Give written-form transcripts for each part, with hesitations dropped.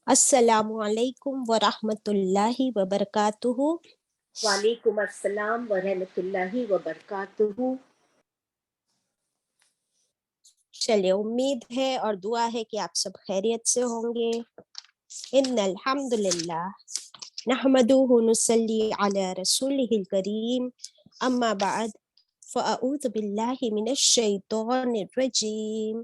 السلام علیکم ورحمۃ اللہ وبرکاتہ۔ وعلیکم السلام ورحمۃ اللہ وبرکاتہ۔ چلے، امید ہے اور دعا ہے کہ آپ سب خیریت سے ہوں گے۔ ان الحمد للہ نحمدہ ونصلی علی رسولہ الکریم، اما بعد فاعوذ باللہ من الشیطان الرجیم،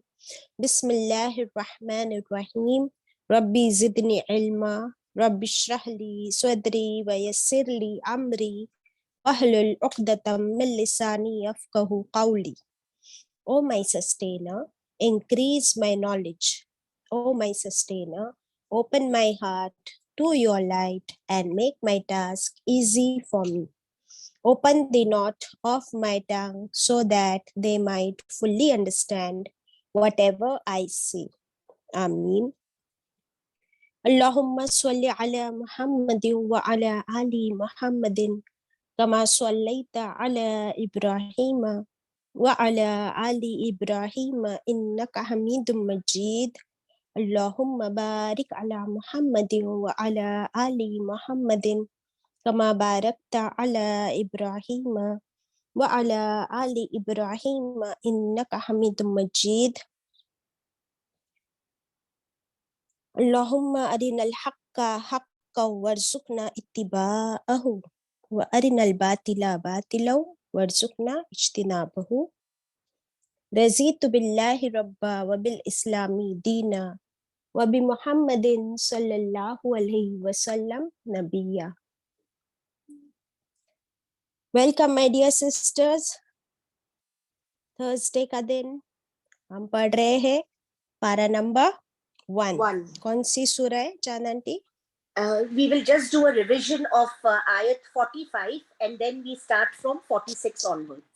بسم اللہ الرحمن الرحیم، ربی زدنی علما، رب اشرح لی صدری ویسر لی امری واحلل عقدۃ من لسانی یفقہوا قولی۔ O my sustainer, increase my knowledge. O my sustainer, open my heart to your light and make my task easy for me. Open the knot of my tongue so that they might fully understand whatever I say. Ameen. Allahumma salli ala Muhammadin wa ala ali Muhammadin kama sallaita ala Ibrahim وعلى آل إبراهيم إنك حميد مجيد. اللهم بارك على محمد وعلى آل محمد كما باركت على إبراهيم وعلى آل إبراهيم إنك حميد مجيد. اللهم أرنا الحق حقا وارزقنا اتباعه وأرنا الباطل باطلا وارزقنا اجتنابه. رضیت باللہ ربا وبالاسلام دینا وبمحمد صلی اللہ علیہ وسلم نبیہ. Welcome my dear sisters. Thursday کا دن ہم پڑھ رہے ہیں پارا نمبر 1. کون سی سورہ ہے چاند aunty? We will just do a revision of ayat 45 and then we start from 46 onwards.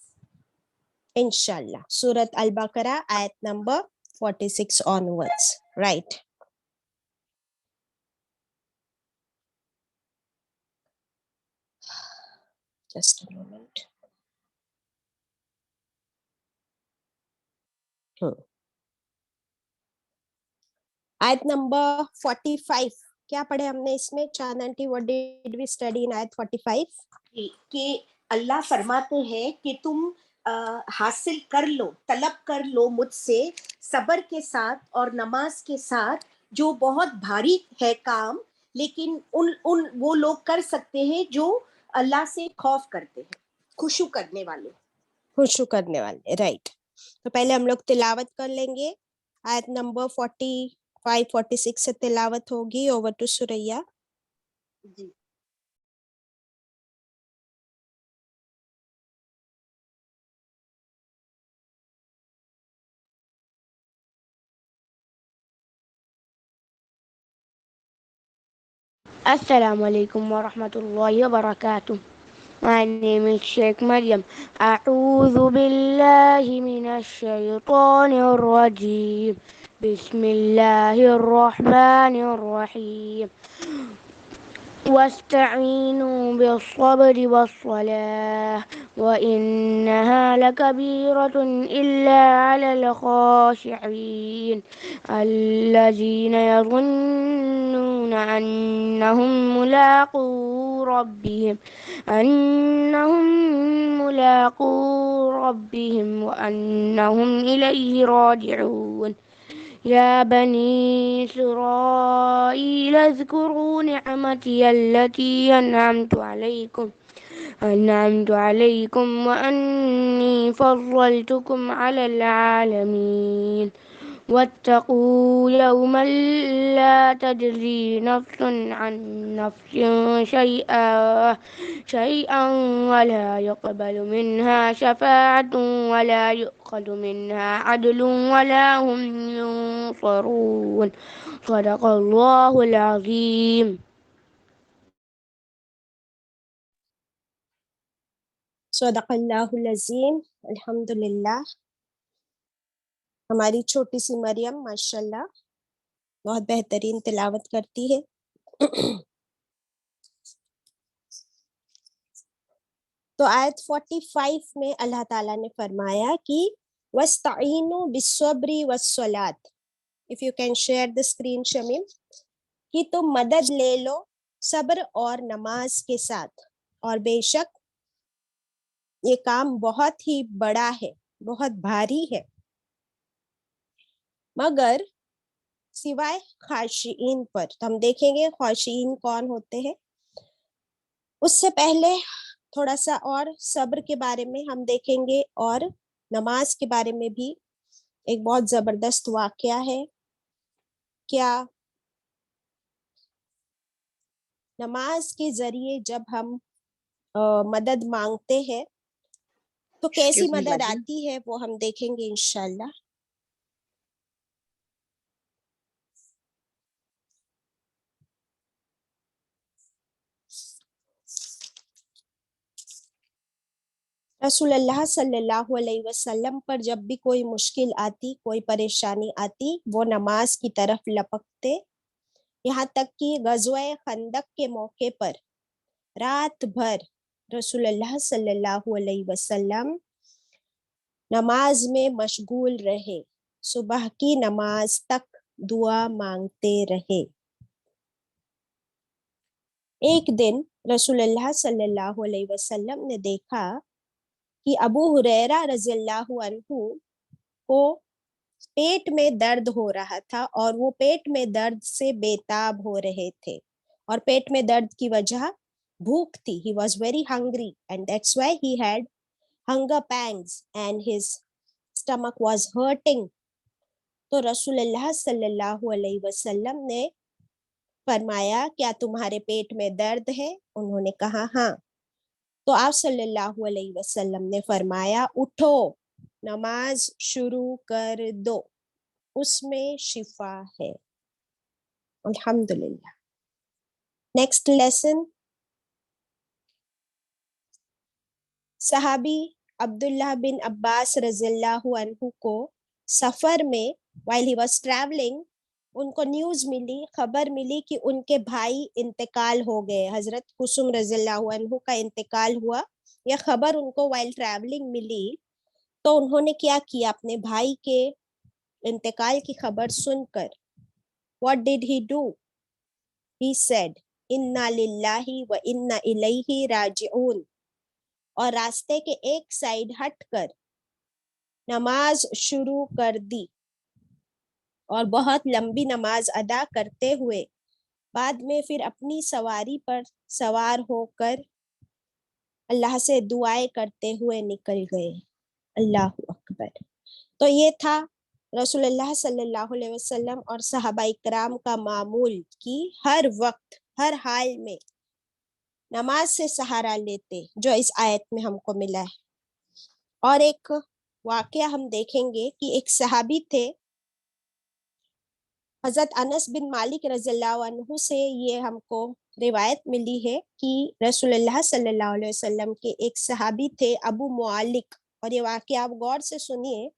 انشاءاللہ سورۃ البقرہ آیت number 46 onwards. Right. Just a moment. آیت نمبر 45 کیا پڑھے ہم نے اس میں چاند aunty? what did we study in آیت 45؟ کہ اللہ فرماتے ہیں کہ تم حاصل کر لو، طلب کر لو مجھ سے صبر کے ساتھ اور نماز کے ساتھ، جو بہت بھاری ہے کام، لیکن وہ لوگ کر سکتے ہیں جو اللہ سے خوف کرتے ہیں، خشوع کرنے والے. خشوع کرنے والے، رائٹ. تو پہلے ہم لوگ تلاوت کر لیں گے. آیت نمبر 45 46 سے تلاوت ہوگی. Over to Sariya. جی. السلام علیکم ورحمۃ اللہ وبرکاتہ. My name is Sheikh Maryam. أعوذ بالله من الشيطان الرجيم. بسم الله الرحمن الرحيم. واستعينوا بالصبر والصلاة وإنها لكبيرة إلا على الخاشعين الذين يظنون أنهم ملاقو ربهم وأنهم إليه راجعون. يا بني إسرائيل اذكروا نعمتي التي أنعمت عليكم وأني فضلتكم على العالمين. واتقوا يوما لا تجزي نفس عن نفس شيئا ولا يقبل منها شفاعة ولا يؤخذ منها عدل ولا هم ينصرون. صدق الله العظيم. صدق اللہ العظیم. الحمدللہ. ہماری چھوٹی سی مریم ماشاءاللہ بہت بہترین تلاوت کرتی ہے. تو آیت 45 میں اللہ تعالیٰ نے فرمایا کہ وَاسْتَعِينُوا بِالصَّبْرِ وَالصَّلَاةِ. If you can share the screen, Shamim. کہ तुम मदद ले लो सब्र और नमाज के साथ, और बेशक ये काम बहुत ही बड़ा है, बहुत भारी है, मगर सिवाय खाशिईन पर। तो हम देखेंगे खाशिईन कौन होते हैं। उससे पहले थोड़ा सा और सब्र के बारे में हम देखेंगे, और नमाज के बारे में भी एक बहुत जबरदस्त वाकया है। क्या नमाज के जरिए जब हम मदद मांगते हैं तो कैसी Excuse me, मदद Baji. आती है वो हम देखेंगे इंशाल्लाह। रसूलुल्लाह सल्लल्लाहु अलैहि वसल्लम पर जब भी कोई मुश्किल आती, कोई परेशानी आती, वो नमाज की तरफ लपकते। यहाँ तक कि गज़वे खंदक के मौके पर रात भर रसूलुल्लाह सल्लल्लाहु अलैहि वसल्लम नमाज में मशगूल रहे, सुबह की नमाज तक दुआ मांगते रहे। एक दिन रसूलुल्लाह सल्लल्लाहु अलैहि वसल्लम ने देखा कि अबू हुरैरा रज़ियल्लाहु अन्हु को पेट में दर्द हो रहा था, और वो पेट में दर्द से बेताब हो रहे थे, और पेट में दर्द की वजह भूख थी। He was very hungry and that's why he had hunger pangs and his stomach was hurting. तो रसूलुल्लाह सल्लल्लाहु अलैहि वसल्लम ने फरमाया, क्या तुम्हारे पेट में दर्द है? उन्होंने कहा हाँ। तो आप सल्लल्लाहु अलैहि वसल्लम ने फरमाया, उठो, नमाज शुरू कर दो, उसमें शिफा है। अल्हम्दुलिल्लाह। नेक्स्ट लेसन, सहाबी अब्दुल्लाह बिन अब्बास रज़ियल्लाहु अन्हु को सफर में while he was traveling उनको न्यूज मिली, खबर मिली कि उनके भाई इंतकाल हो गए, हजरत कुसुम रज़ियल्लाहु अन्हु का इंतकाल हुआ। यह खबर उनको while traveling मिली, तो उन्होंने क्या किया, अपने भाई के इंतकाल की खबर सुनकर what did he do? He said, इन्ना लिल्लाहि व इन्ना इलैहि राजिऊन, और रास्ते के एक साइड हटकर नमाज शुरू कर दी, और बहुत लंबी नमाज अदा करते हुए बाद में फिर अपनी सवारी पर सवार होकर अल्लाह से दुआएं करते हुए निकल गए। अल्लाह अकबर। तो ये था रसूलुल्लाह सल्लल्लाहु अलैहि वसल्लम और सहाबा इकराम का मामूल कि हर वक्त हर हाल में नमाज से सहारा लेते, जो इस आयत में हमको मिला है। और एक वाकया हम देखेंगे कि एक सहाबी थे, हजरत अनस बिन मालिक रज़ियल्लाहु अन्हु से ये हमको रिवायत मिली है कि रसूलुल्लाह सल्लल्लाहु अलैहि वसल्लम के एक सहाबी थे अबू मुआलिक, और ये वाकया आप गौर से सुनिए।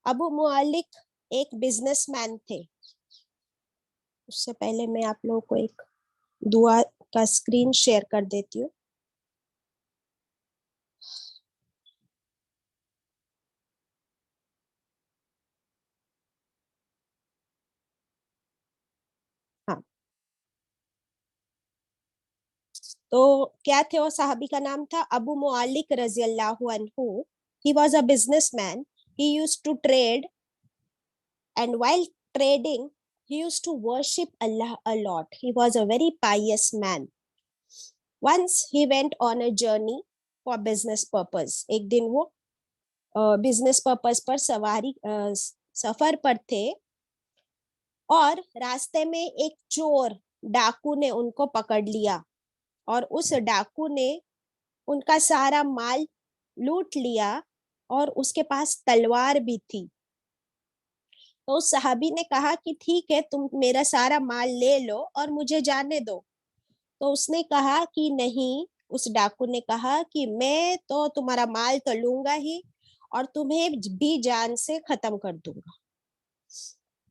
अबू मुआलिक एक बिजनेसमैन थे। उससे पहले मैं आप लोगों को एक दुआ का स्क्रीन शेयर कर देती हूँ। हाँ, तो क्या थे वो सहाबी का नाम था अबू मुआलिक रज़ियल्लाहु अन्हु। He was a businessman, he used to trade, and while trading he used to worship Allah a lot. He was a very pious man. Once he went on a journey for business purpose. एक दिन वो business purpose पर सफर पर थे, और रास्ते में एक चोर डाकू ने उनको पकड़ लिया, और उस डाकू ने उनका सारा माल लूट लिया, और उसके पास तलवार भी थी। तो उस सहाबी ने कहा कि ठीक है, तुम मेरा सारा माल ले लो और मुझे जाने दो। तो उसने कहा कि नहीं, उस डाकू ने कहा कि मैं तो तुम्हारा माल तो लूंगा ही, और तुम्हें भी जान से खत्म कर दूंगा।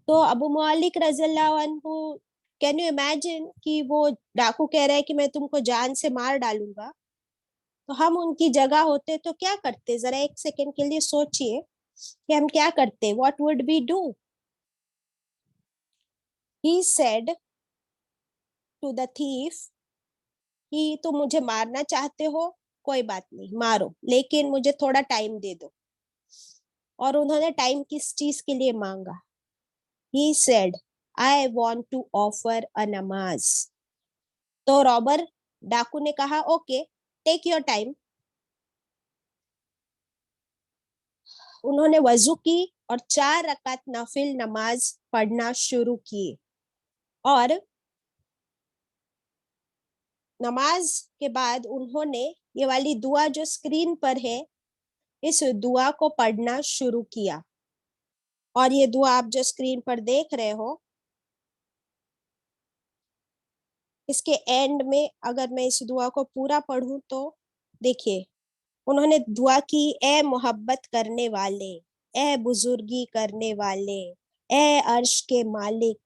तो अबू मालिक रज़ियल्लाहु अन्हु, कैन यू इमेजिन कि वो डाकू कह रहा है कि मैं तुमको जान से मार डालूंगा। तो हम उनकी जगह होते तो क्या करते, जरा एक सेकंड के लिए सोचिए कि हम क्या करते, what would we do. He said, to the thief कि तुम मुझे मारना चाहते हो, कोई बात नहीं मारो, लेकिन मुझे थोड़ा टाइम दे दो. और उन्होंने टाइम किस चीज के लिए मांगा? He said, I want to offer a namaz. तो रॉबर डाकू ने कहा ओके, टेक योर टाइम. उन्होंने वजू की और 4 रकात नफिल नमाज पढ़ना शुरू किए. और नमाज के बाद उन्होंने ये वाली दुआ जो स्क्रीन पर है, इस दुआ को पढ़ना शुरू किया. और ये दुआ आप जो स्क्रीन पर देख रहे हो, इसके एंड में अगर मैं इस दुआ को पूरा पढ़ूं तो देखिए, उन्होंने दुआ की, ए मोहब्बत करने वाले, ए बुजुर्गी करने वाले, ए अर्श के मालिक,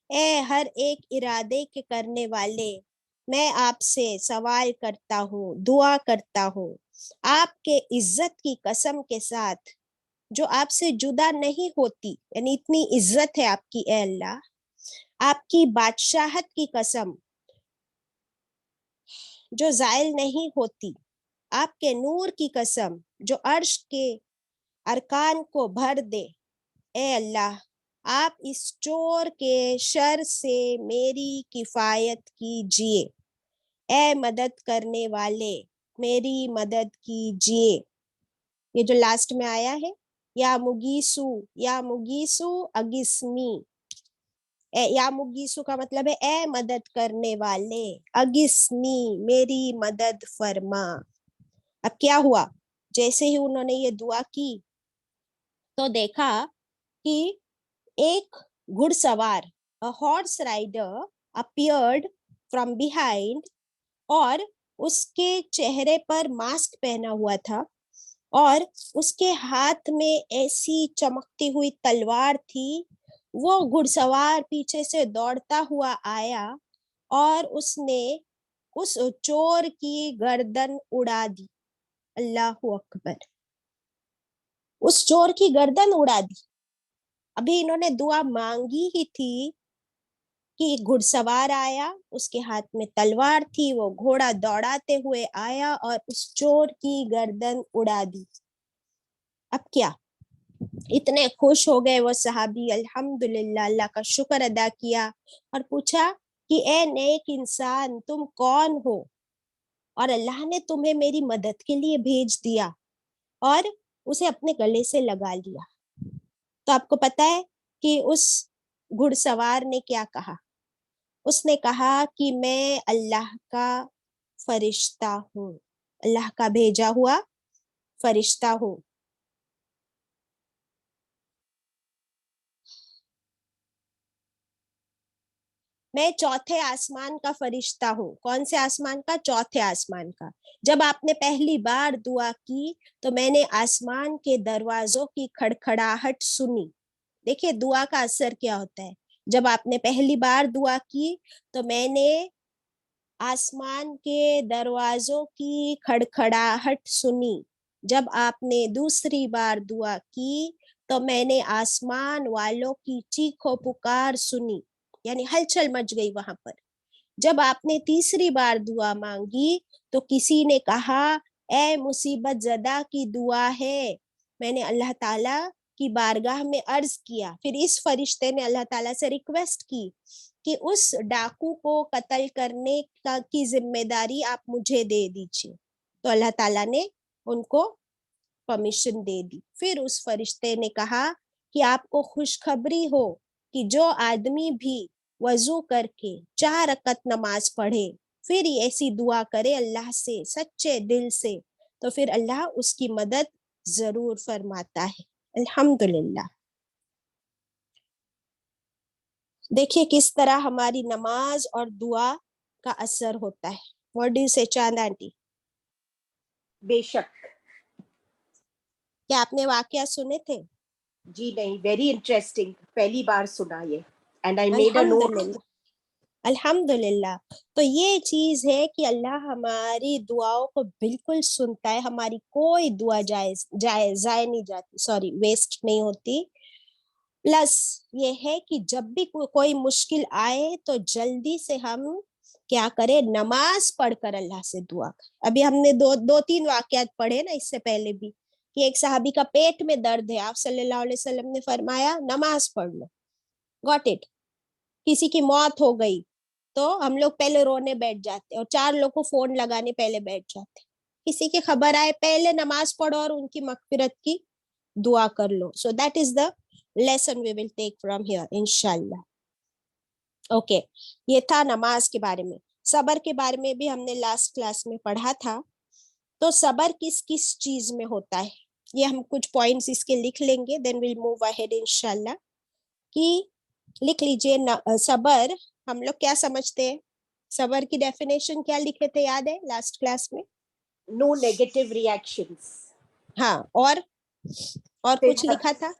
ए हर एक इरादे के करने वाले, मैं आपसे सवाल करता हूँ, दुआ करता हूँ, आपके इज्जत की कसम के साथ जो आपसे जुदा नहीं होती, यानी इतनी इज्जत है आपकी ए अल्लाह, आपकी बादशाहत की कसम जो जायल नहीं होती, आपके नूर की कसम जो अर्श के अरकान को भर दे, ए अल्लाह आप इस चोर के शर से मेरी किफायत कीजिए, ए मदद करने वाले मेरी मदद कीजिए. ये जो लास्ट में आया है, या मुगीसु अगिस्मी. या मुगीसु का मतलब है ए मदद करने वाले, अगिस्मी मेरी मदद फरमा. अब क्या हुआ, जैसे ही उन्होंने ये दुआ की तो देखा कि एक घुड़सवार, a horse rider appeared from behind, और उसके चेहरे पर मास्क पहना हुआ था और उसके हाथ में ऐसी चमकती हुई तलवार थी. वो घुड़सवार पीछे से दौड़ता हुआ आया और उसने उस चोर की गर्दन उड़ा दी. अल्लाहु अकबर. उस चोर की गर्दन उड़ा दी. अभी इन्होंने दुआ मांगी ही थी कि घुड़सवार आया, उसके हाथ में तलवार थी, वो घोड़ा दौड़ाते हुए आया और उस चोर की गर्दन उड़ा दी. अब क्या, इतने खुश हो गए वो सहाबी, अल्हम्दुलिल्लाह, अल्लाह का शुक्र अदा किया और पूछा कि ए नेक इंसान, तुम कौन हो और अल्लाह ने तुम्हें मेरी मदद के लिए भेज दिया, और उसे अपने गले से लगा लिया. तो आपको पता है कि उस घुड़सवार ने क्या कहा? उसने कहा कि मैं अल्लाह का फरिश्ता हूँ, अल्लाह का भेजा हुआ फरिश्ता हूँ. मैं चौथे आसमान का फरिश्ता हूँ. कौन से आसमान का? चौथे आसमान का. जब आपने पहली बार दुआ की तो मैंने आसमान के दरवाजों की खड़खड़ाहट सुनी. देखिए दुआ का असर क्या होता है. जब आपने पहली बार दुआ की तो मैंने आसमान के दरवाजों की खड़खड़ाहट सुनी. जब आपने दूसरी बार दुआ की तो मैंने आसमान वालों की चीखो पुकार सुनी, यानी हलचल मच गई वहां पर. जब आपने तीसरी बार दुआ मांगी तो किसी ने कहा ए मुसीबत ज़दा की दुआ है. मैंने अल्लाह ताला की बारगाह में अर्ज किया. फिर इस फरिश्ते ने अल्लाह ताला से रिक्वेस्ट की कि उस डाकू को कत्ल करने की जिम्मेदारी आप मुझे दे दीजिए. तो अल्लाह ताला ने उनको परमिशन दे दी. फिर उस फरिश्ते ने कहा कि आपको खुशखबरी हो कि जो आदमी भी वजू करके 4 रकात नमाज पढ़े, फिर ऐसी दुआ करे अल्लाह से सच्चे दिल से, तो फिर अल्लाह उसकी मदद जरूर फरमाता है. अल्हम्दुलिल्लाह. देखिए किस तरह हमारी नमाज और दुआ का असर होता है. व्हाट डू यू से चांद आंटी? बेशक. क्या आपने वाकया सुने थे? जी नहीं, वेरी इंटरेस्टिंग, पहली बार सुना ये. And I made a note. अल्हम्दुलिल्लाह, अल्हम्दुलिल्लाह. तो ये चीज है कि अल्लाह हमारी दुआओं को बिल्कुल सुनता है. हमारी कोई दुआ जाए नहीं जाती, सॉरी वेस्ट नहीं होती. प्लस ये है कि जब भी कोई मुश्किल आए तो जल्दी से हम क्या करे, नमाज पढ़कर अल्लाह से दुआ करे। अभी हमने दो तीन वाकयात पढ़े ना इससे पहले भी, कि एक सहाबी का पेट में दर्द है, आप सल्लल्लाहु अलैहि वसल्लम ने फरमाया नमाज पढ़ लो, गॉट इट। किसी की मौत हो गई तो हम लोग पहले रोने बैठ जाते और 4 लोग को फोन लगाने पहले बैठ जाते। किसी की खबर आए पहले नमाज पढ़ो और उनकी मगफिरत की दुआ कर लो। So that is the lesson we will take from here इंशाल्लाह। ओके, ये था नमाज के बारे में। सबर के बारे में भी हमने लास्ट क्लास में पढ़ा था। तो सबर किस किस चीज में होता है, ये हम कुछ पॉइंट्स इसके लिख लेंगे, देन विल मूव अहेड इंशाल्लाह। कि लिख लीजिए सबर हम लोग क्या समझते हैं, सबर की डेफिनेशन क्या लिखे थे, याद है लास्ट क्लास में? No negative reactions. हाँ, और कुछ लिखा था?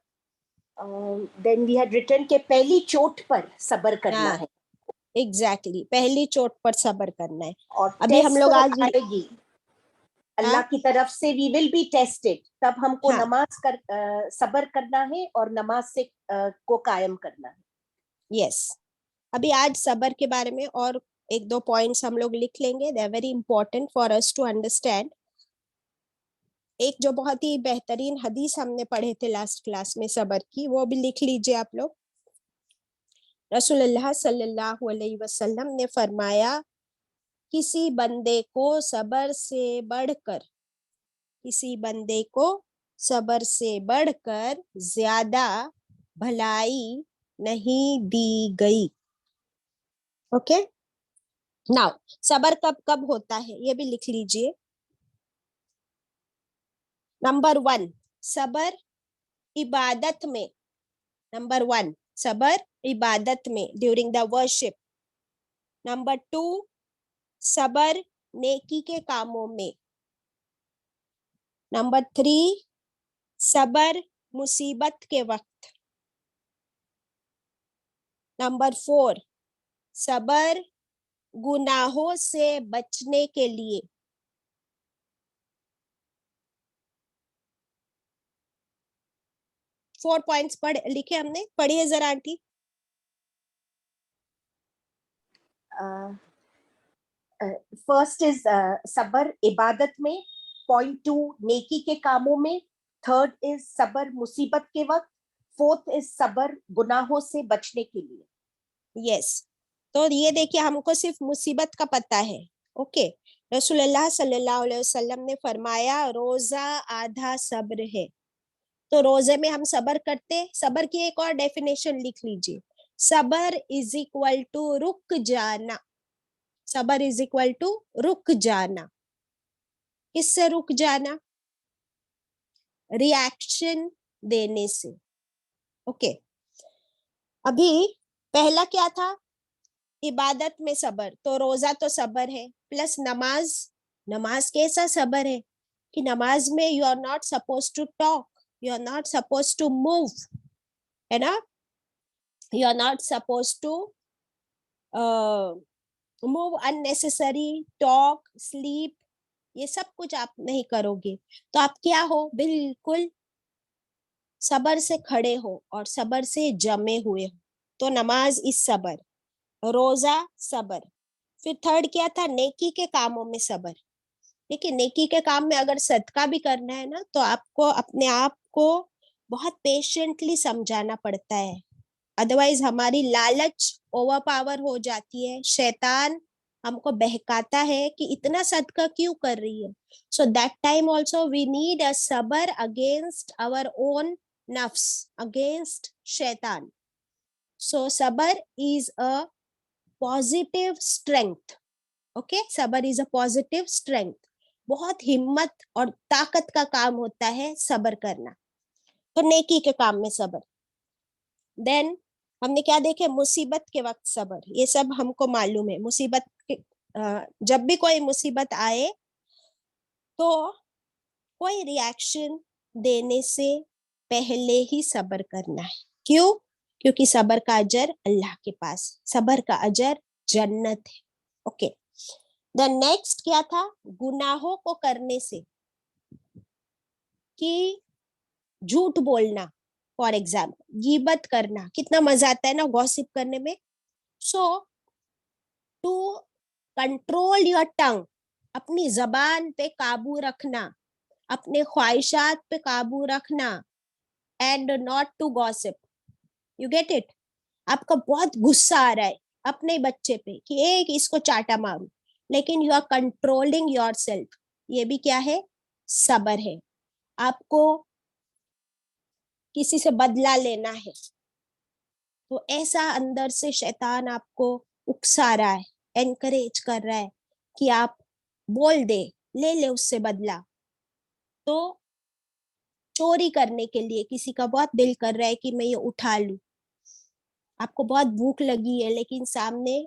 देन वी हैड रिटन के पहली चोट पर सबर करना है। एग्जैक्टली, पहली चोट पर सबर करना है। और अभी हम लोग आज आएगी अल्लाह की तरफ से, वी विल बी टेस्टेड, तब हमको नमाज सबर करना है और नमाज से को कायम करना है। यस, अभी आज सबर के बारे में और एक दो पॉइंट्स हम लोग लिख लेंगे, they are very important for us to understand. एक जो बहुत ही बेहतरीन हदीस हमने पढ़े थे लास्ट क्लास में सबर की, वो भी लिख लीजिए आप लोग। रसूलुल्लाह सल्लल्लाहु अलैहि वसल्लम ने फरमाया, किसी बंदे को सबर से बढ़कर, किसी बंदे को सबर से बढ़कर ज्यादा भलाई नहीं दी गई। ओके, नाउ सबर कब कब होता है ये भी लिख लीजिए। नंबर 1, सबर इबादत में। नंबर 1, सबर इबादत में, ड्यूरिंग द वर्शिप। नंबर 2, सबर नेकी के कामों में। नंबर 3, सबर मुसीबत के वक्त। नंबर 4, सबर गुनाहों से बचने के लिए। फोर पॉइंट्स लिखे हमने, पढ़िए जरा आंटी। फर्स्ट इज सबर इबादत में, पॉइंट 2 नेकी के कामों में, थर्ड इज सबर मुसीबत के वक्त, फोर्थ इज सबर गुनाहों से बचने के लिए। यस, तो ये देखिए हमको सिर्फ मुसीबत का पता है। ओके, रसूलुल्लाह सल्लल्लाहु अलैहि वसल्लम ने फरमाया रोजा आधा सब्र है। तो रोजे में हम सबर करते, सबर की एक और डेफिनेशन लिख लीजिए, सबर इज इक्वल टू रुक जाना। सबर इज इक्वल टू रुक जाना। किससे रुक जाना? रिएक्शन देने से। ओके, अभी पहला क्या था, इबादत में सबर, तो रोजा तो सबर है, प्लस नमाज। नमाज कैसा सबर है कि नमाज में you are not suppose to talk, you are not suppose to move, है ना, you are not suppose to move unnecessary, talk, sleep, ये सब कुछ आप नहीं करोगे। तो आप क्या हो, बिल्कुल सबर से खड़े हो और सबर से जमे हुए हो। तो नमाज इस सबर, रोजा सबर। फिर थर्ड क्या था, नेकी के कामों में सबर। देखिए नेकी के काम में अगर सदका भी करना है ना, तो आपको अपने आप को बहुत पेशेंटली समझाना पड़ता है, अदरवाइज हमारी लालच ओवर पावर हो जाती है, शैतान हमको बहकाता है कि इतना सदका क्यों कर रही है। So that time also we need a सबर अगेंस्ट आवर ओन नफ्स, अगेंस्ट शैतान। सो सबर is a positive strength. Okay, सबर इज अ पॉजिटिव स्ट्रेंथ। बहुत हिम्मत और ताकत का काम होता है सबर करना। तो नेकी के काम में सबर। देन हमने क्या देखे, मुसीबत के वक्त सबर, ये सब हमको मालूम है। मुसीबत जब भी कोई मुसीबत आए तो कोई रिएक्शन देने से पहले ही सबर करना है। क्यों? क्योंकि सबर का अजर अल्लाह के पास, सबर का अजर जन्नत है। ओके, द नेक्स्ट क्या था, गुनाहों को करने से, कि झूठ बोलना, फॉर एग्जाम्पल गीबत करना, कितना मजा आता है ना गॉसिप करने में। सो टू कंट्रोल योर टंग, अपनी जबान पे काबू रखना, अपने ख्वाहिशात पे काबू रखना, and not to gossip. You get it? आपका बहुत गुस्सा आ रहा है अपने बच्चे पे कि एक इसको चाटा मारूं, लेकिन you are controlling yourself. ये भी क्या है? सब्र है. आपको किसी से बदला लेना है, तो ऐसा अंदर से शैतान आपको उकसा रहा है, एनकरेज कर रहा है कि आप बोल दे, ले ले उससे बदला. तो चोरी करने के लिए किसी का बहुत दिल कर रहा है कि मैं ये उठा लूं. आपको बहुत भूख लगी है लेकिन सामने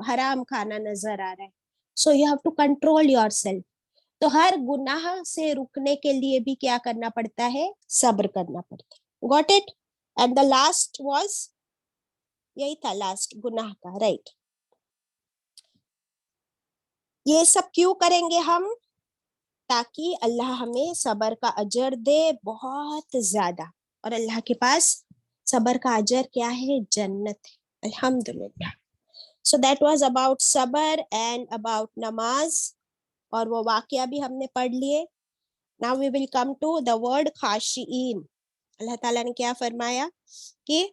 हराम खाना नजर आ रहा है. So you have to control yourself. तो हर गुनाह से रुकने के लिए भी क्या करना पड़ता है? सब्र करना पड़ता है. Got it? And the last was, यही था लास्ट गुनाह का, राइट. ये सब क्यों करेंगे हम? ताकि अल्लाह हमें सब्र का अजर दे बहुत ज्यादा. और अल्लाह के पास सब्र का अजर क्या है? जन्नत है. अल्हम्दुलिल्लाह. सो दैट वाज अबाउट सब्र एंड अबाउट नमाज, और वो वाकया भी हमने पढ़ लिए. Now we will come to the word खाशिईन. अल्लाह ताला ने क्या फरमाया कि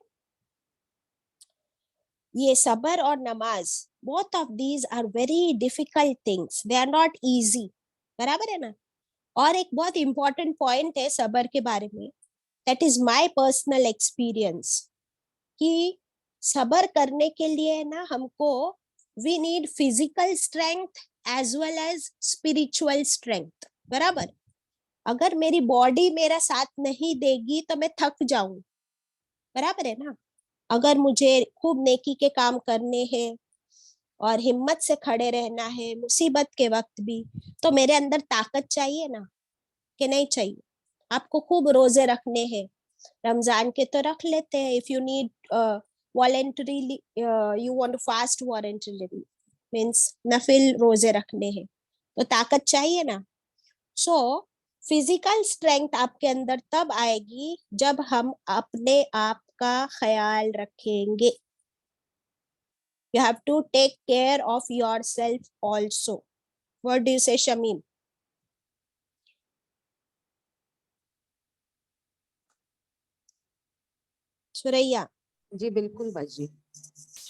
ये सब्र और नमाज, both of these are very difficult things, they are not easy. बराबर है ना? और एक बहुत इंपॉर्टेंट पॉइंट है सब्र के बारे में, that is my personal experience, कि सब्र करने के लिए ना हमको we need physical strength as well as spiritual strength. बराबर? अगर मेरी बॉडी मेरा साथ नहीं देगी तो मैं थक जाऊं. बराबर है ना? अगर मुझे खूब नेकी के काम करने हैं और हिम्मत से खड़े रहना है मुसीबत के वक्त भी, तो मेरे अंदर ताकत चाहिए ना, कि नहीं चाहिए? आपको खूब रोजे रखने हैं, रमजान के तो रख लेते हैं. If you need voluntarily, you want to fast voluntarily, means नफिल रोजे रखने हैं, तो ताकत चाहिए ना. सो फिजिकल स्ट्रेंथ आपके अंदर तब आएगी जब हम अपने आप का ख्याल रखेंगे. You have to take care of yourself also. What do you say, Shamim? Suraiya? जी बिल्कुल बाजी.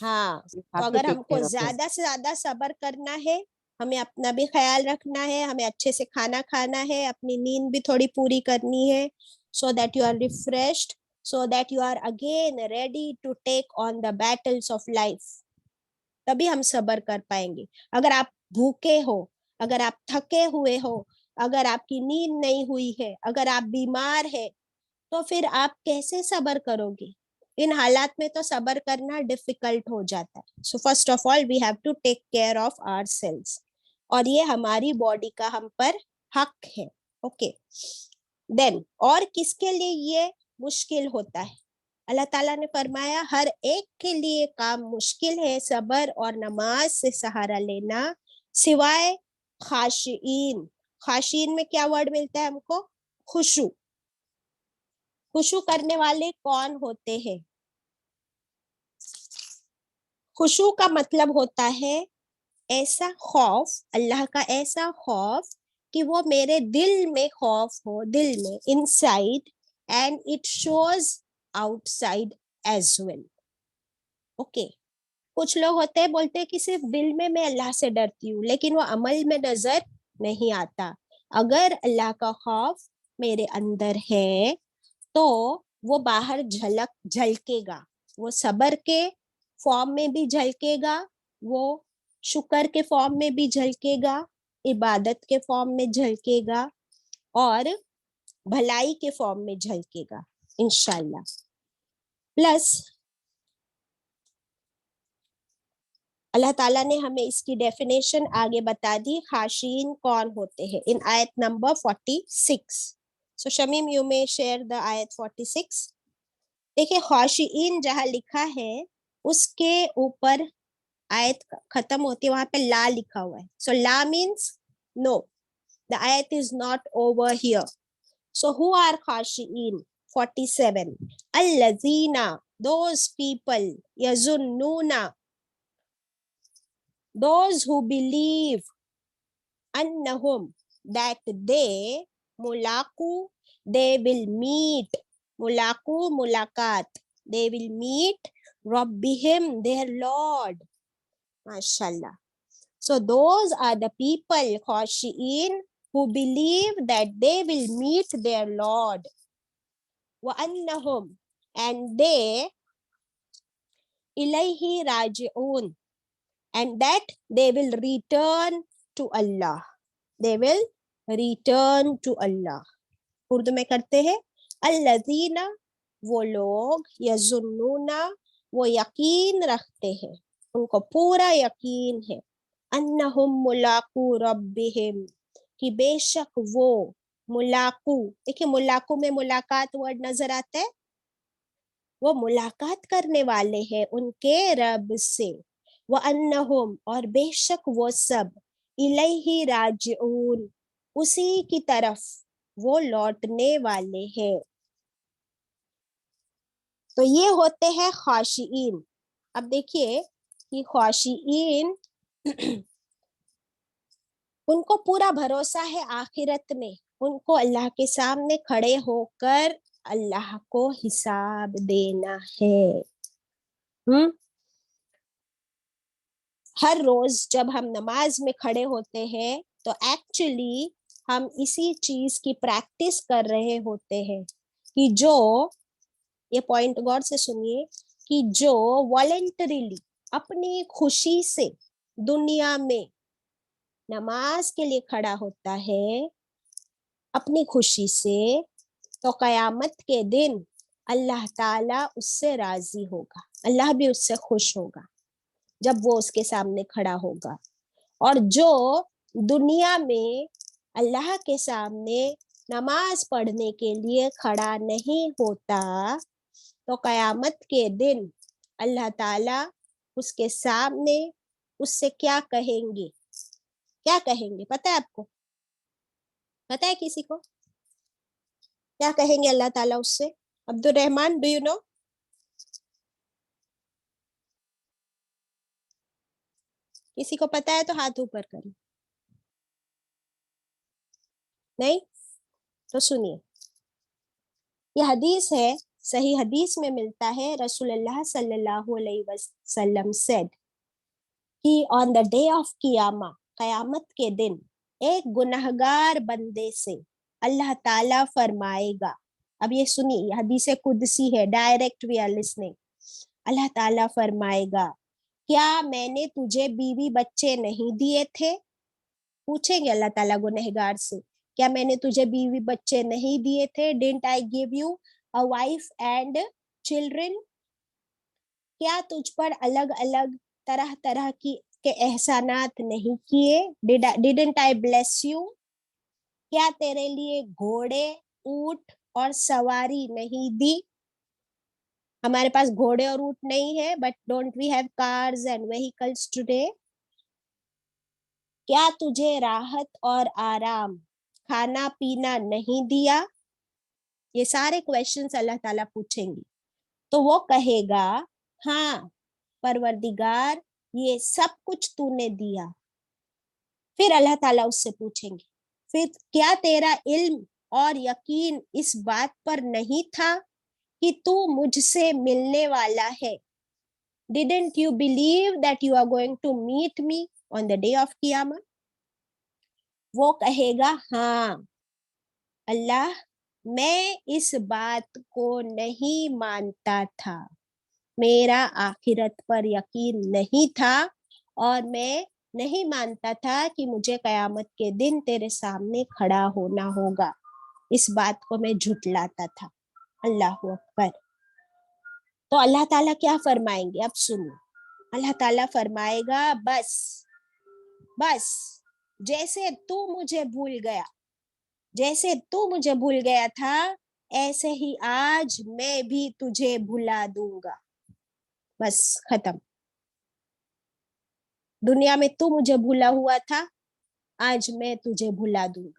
हाँ, तो अगर हमको ज्यादा से ज्यादा सब्र करना है, हमें अपना भी ख्याल रखना है, हमें अच्छे से खाना खाना है, अपनी नींद भी थोड़ी पूरी करनी है, so that you are refreshed, so that you are again ready to take on the battles of life. तभी हम सब्र कर पाएंगे. अगर आप भूखे हो, अगर आप थके हुए हो, अगर आपकी नींद नहीं हुई है, अगर आप बीमार है, तो फिर आप कैसे सब्र करोगे? इन हालात में तो सब्र करना डिफिकल्ट हो जाता है. So first of all we have to take care of ourselves, और ये हमारी बॉडी का हम पर हक है. ओके, देन और किसके लिए ये मुश्किल होता है? अल्लाह ताला ने फरमाया हर एक के लिए काम मुश्किल है सब्र और नमाज से सहारा लेना, सिवाय खाशिईन. खाशिईन में क्या वर्ड मिलता है हमको? खुशू. खुशू करने वाले कौन होते हैं? खुशू का मतलब होता है ऐसा खौफ, अल्लाह का ऐसा खौफ कि वो मेरे दिल में खौफ हो, दिल में, inside, and it shows outside as well. Okay, कुछ लोग होते हैं बोलते हैं कि सिर्फ दिल में मैं अल्लाह से डरती हूँ, लेकिन वो अमल में नजर नहीं आता. अगर अल्लाह का खौफ मेरे अंदर है तो वो बाहर झलकेगा. वो सब्र के फॉर्म में भी झलकेगा, वो शुक्र के फॉर्म में भी झलकेगा, इबादत के फॉर्म में झलकेगा, और भलाई के फॉर्म में झलकेगा इंशाल्लाह. प्लस अल्लाह ताला ने हमें इसकी डेफिनेशन आगे बता दी, खाशीन कौन होते हैं, इन आयत number 46. So Shamim, you may share the आयत 46. देखिए, खाशीन जहां लिखा है उसके ऊपर आयत खत्म होती है, वहां पे ला लिखा हुआ है. सो ला मीन्स नो, द आयत is not over here. So who are खाशीन? 47. Allazina, those people, yazunnuna, those who believe, annahum, that they, mulaku, they will meet, mulaku, mulakat, they will meet Rabbihim, their Lord. MashaAllah. So those are the people, khashi'in, who believe that they will meet their Lord. Wa annahum, and they, ilayhi raji'un, and that they will return to Allah. They will return to Allah. Urdu में करते हैं अल्लज़ीना, वो लोग, यज़ुन्नूना, वो यकीन रखते हैं, उनको पूरा यकीन है, अन्नहुम मुलाकू रब्बिहिम, कि बेशक वो मुलाकू, देखिए मुलाकू में मुलाकात वर्ड नजर आता है, वो मुलाकात करने वाले हैं उनके रब से, व अन्नहुम, और बेशक वो सब, इलैहि राजिऊन, उसी की तरफ वो लौटने वाले हैं. तो ये होते हैं खाशिईन. अब देखिए कि खाशिईन उनको पूरा भरोसा है आखिरत में, उनको अल्लाह के सामने खड़े होकर अल्लाह को हिसाब देना है. हर रोज जब हम नमाज में खड़े होते हैं तो एक्चुअली हम इसी चीज की प्रैक्टिस कर रहे होते हैं कि जो, ये पॉइंट गौर से सुनिए, कि जो वॉलेंटरीली अपनी खुशी से दुनिया में नमाज के लिए खड़ा होता है अपनी खुशी से, तो कयामत के दिन अल्लाह ताला उससे राजी होगा, अल्लाह भी उससे खुश होगा जब वो उसके सामने खड़ा होगा. और जो दुनिया में अल्लाह के सामने नमाज पढ़ने के लिए खड़ा नहीं होता, तो कयामत के दिन अल्लाह ताला उसके सामने उससे क्या कहेंगे, क्या कहेंगे पता है आपको? पता है किसी को क्या कहेंगे अल्लाह ताला उससे? Abdul Rahman, do you know? किसी को पता है तो हाथ ऊपर करें. नहीं? तो सुनिए, ये हदीस है, सही हदीस में मिलता है, रसूलुल्लाह सल्लल्लाहु अलैहि वसल्लम सेड कि ऑन द डे ऑफ कियामा, कयामत के दिन, एक गुनहगार बंदे से अल्लाह ताला फरमाएगा. अब ये सुनिए, हदीस कुदसी है, डायरेक्ट वी आर लिसनिंग. अल्लाह ताला फरमाएगा, क्या मैंने तुझे बीवी बच्चे नहीं दिए थे? पूछेंगे अल्लाह ताला गुनहगार से, क्या मैंने तुझे बीवी बच्चे नहीं दिए थे? Didn't I give you a wife and children? क्या तुझ पर अलग अलग तरह तरह के एहसानात नहीं किए? Didn't I bless you? क्या तेरे लिए घोड़े, ऊंट और सवारी नहीं दी? हमारे पास घोड़े और ऊंट नहीं है, but don't we have cars and vehicles today? क्या तुझे राहत और आराम, खाना पीना नहीं दिया? ये सारे क्वेश्चंस अल्लाह ताला पूछेंगे. तो वो कहेगा, हाँ परवरदिगार, ये सब कुछ तूने दिया. फिर अल्लाह ताला उससे पूछेंगे, फिर क्या तेरा इल्म और यकीन इस बात पर नहीं था कि तू मुझसे मिलने वाला है? Didn't you believe that you are going to meet me on the day of Qiyamah? वो कहेगा, हाँ अल्लाह, मैं इस बात को नहीं मानता था, मेरा आखिरत पर यकीन नहीं था और मैं नहीं मानता था कि मुझे कयामत के दिन तेरे सामने खड़ा होना होगा. इस बात को मैं झुठलाता था. अल्लाह अकबर. तो अल्लाह ताला क्या फरमाएंगे? अब सुनो, अल्लाह ताला फरमाएगा, बस बस जैसे तू मुझे भूल गया, जैसे तू मुझे भूल गया था, ऐसे ही आज मैं भी तुझे भुला दूंगा. बस खत्म. दुनिया में तू मुझे भूला हुआ था, आज मैं तुझे भुला दूंगा.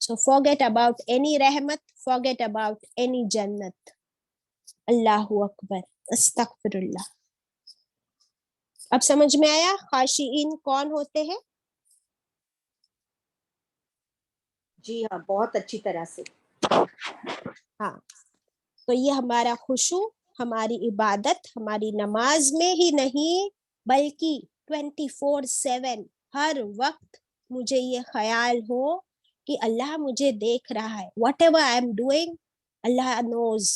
So forget about any रहमत, forget about any जन्नत. अल्लाहु अकबर, अस्तगफिरुल्लाह. अब समझ में आया खाशिईन कौन होते हैं? जी हाँ, बहुत अच्छी तरह से। हाँ, तो ये हमारा खुशू, हमारी इबादत, हमारी नमाज में ही नहीं बल्कि 24/7 हर वक्त मुझे ये ख्याल हो कि अल्लाह मुझे देख रहा है, whatever I am doing अल्लाह नोज।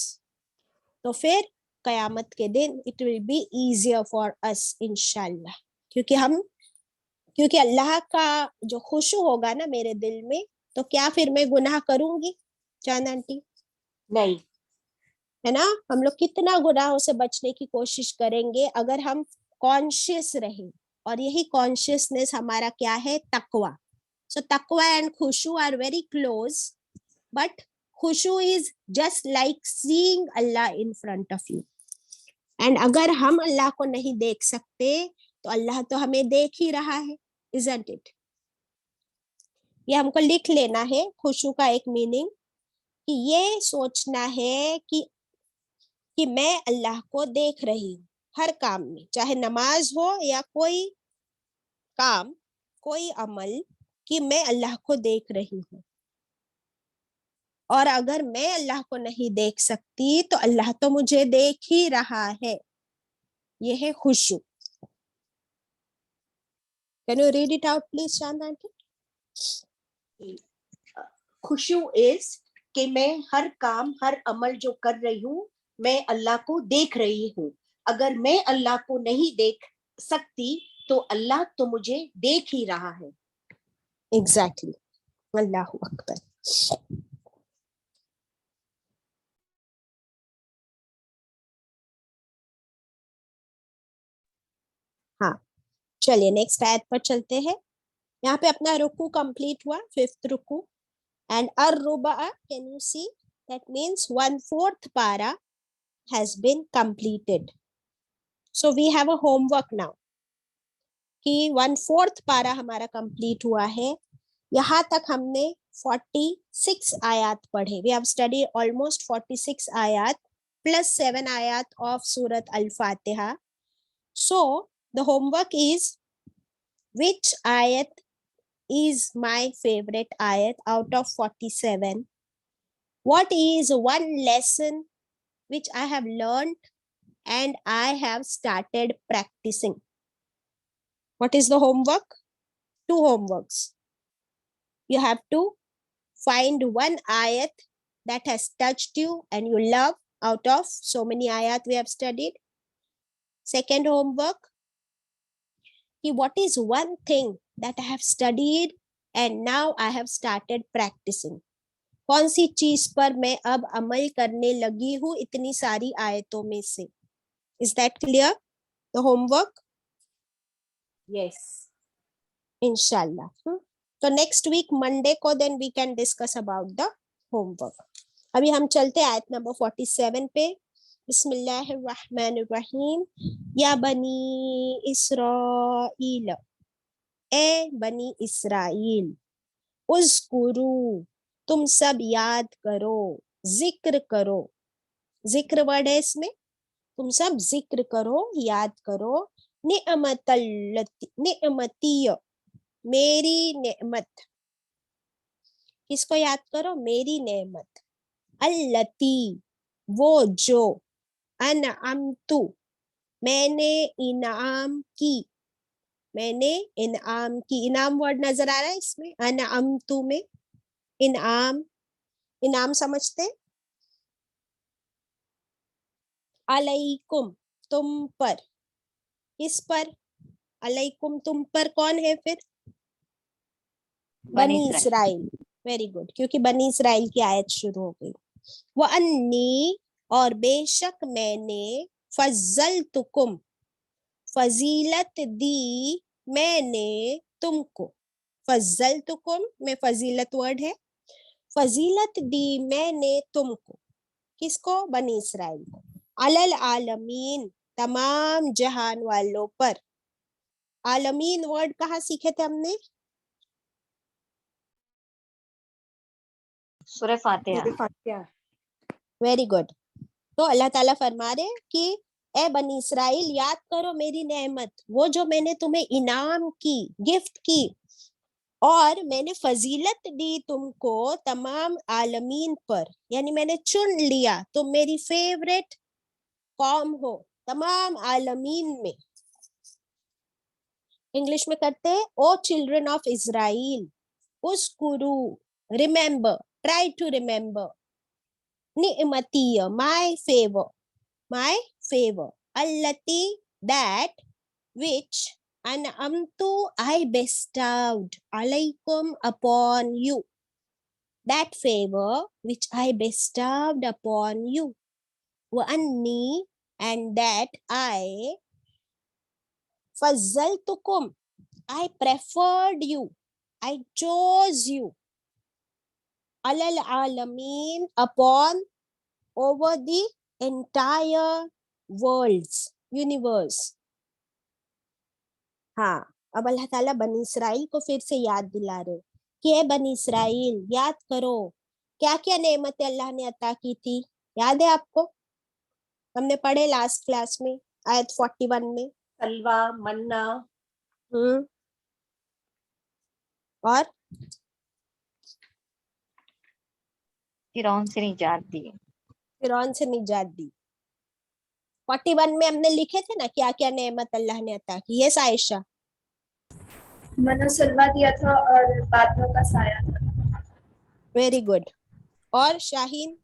तो फिर कयामत के दिन it will be easier for us इंशाल्लाह, क्योंकि अल्लाह का जो खुशू होगा ना मेरे दिल में, तो क्या फिर मैं गुनाह करूंगी चांद आंटी? नहीं, है ना? हम लोग कितना गुनाहों से बचने की कोशिश करेंगे अगर हम कॉन्शियस रहें, और यही कॉन्शियसनेस हमारा क्या है? तकवा। सो तकवा एंड खुशू आर वेरी क्लोज, बट खुशू इज जस्ट लाइक सीइंग अल्लाह in front of you. And अगर हम अल्लाह को नहीं देख सकते तो अल्लाह तो हमें देख ही रहा है, इजंट इट? ये हमको लिख लेना है खुशू का एक मीनिंग, कि ये सोचना है कि मैं अल्लाह को देख रही हूँ हर काम में, चाहे नमाज हो या कोई काम, कोई अमल, कि मैं अल्लाह को देख रही हूँ। और अगर मैं अल्लाह को नहीं देख सकती तो अल्लाह तो मुझे देख ही रहा है। ये है खुशू। Can you read it out please चांद आंटी? खुशू इज कि मैं हर काम, हर अमल जो कर रही हूँ, मैं अल्लाह को देख रही हूँ। अगर मैं अल्लाह को नहीं देख सकती तो अल्लाह तो मुझे देख ही रहा है। एग्जैक्टली, अल्लाह अकबर। हाँ, चलिए नेक्स्ट आयत पर चलते हैं। यहाँ पे अपना रुकू कंप्लीट हुआ, 5th रुकू। एंड अर्रुबा, can you see, that means 1/4 पारा has been completed. So we have a homework now कि 1/4 पारा हमारा कंप्लीट हुआ है। यहाँ तक हमने 46 आयात पढ़े। We have studied almost 46 आयात plus 7 आयात of Surat अल-फातिहा. So the homework is, which ayat is my favorite ayat out of 47? What is one lesson which I have learned and I have started practicing? What is the homework? 2 homeworks. You have to find one ayat that has touched you and you love out of so many ayat we have studied. Second homework, what is one thing that I have studied and now I have started practicing? कौन सी चीज पर मैं अब अमल करने लगी हूँ इतनी सारी आयतों में से? Is that clear? The homework? Yes. Inshallah. तो नेक्स्ट वीक मंडे को then we can discuss about the homework. अभी हम चलते आयत नंबर 47 पे। बिस्मिल्लाहिर्रहमानिर्रहीम। या बनी इसराइल, ए बनी इसराइल, उज़कुरू, तुम सब याद करो, जिक्र करो। जिक्र वर्ड है इसमें, तुम सब जिक्र करो, याद करो। निअमती, मेरी नेमत। किसको याद करो? मेरी नेमत। अल्लती, वो जो। अनअमतु, मैंने इनाम की। मैंने इनाम की। इनाम वर्ड नजर आ रहा है इसमें, अनअमतु में। इनाम, इनाम समझते? अलैकुम, तुम पर। किस पर? अलैकुम, तुम पर। कौन है फिर? बनी इसराइल। वेरी गुड, क्योंकि बनी इसराइल की आयत शुरू हो गई। वो अन्नी, और बेशक मैंने, फज़्ज़लतुकुम, फजीलत दी मैंने तुमको। फज़्ज़लतुकुम में फजीलत वर्ड है। फजीलत दी मैंने तुमको। किसको? बनी इसराइल को। अलल आलमीन, तमाम जहान वालों पर। आलमीन वर्ड कहाँ सीखे थे हमने? सूरह फातिहा। Very good. तो अल्लाह ताला फरमा रहे कि اے بنی اسرائیل یاد کرو میری نعمت, وہ جو میں نے تمہیں انعام کی, گفٹ کی, اور میں نے فضیلت دی تم کو تمام عالمین پر, یعنی میں نے چن لیا, تم میری فیوریٹ قوم ہو تمام عالمین میں. انگلش میں کرتے ہیں, او چلڈرن آف اسرائیل اذکرو, ریممبر, ٹرائی ٹو ریممبر, نعمتی, my favor, allati, that, which, an'amtu, I bestowed, alaykum, upon you, that favor which I bestowed upon you, wa anni, and that I, fazzaltukum, I preferred you, I chose you, alal alamin, upon, over the entire worlds, universe. ہاں, اب اللہ تعالیٰ بنی اسرائیل کو پھر سے یاد دلا رہے کہ اے بنی اسرائیل یاد کرو کیا کیا نعمتیں اللہ نے عطا کی تھی. یاد ہے آپ کو؟ ہم نے پڑھے لاسٹ کلاس میں آیت 41 میں. سلوا, منا, اور فرعون سے نجات دی. فرعون سے نجات دی. 41 میں ہم نے لکھے تھے نا کیا کیا نعمت اللہ نے عطا کی. یس عائشہ. منو سلوا دیا تھا اور بادلوں کا سایہ تھا. Very good. اور شاہین؟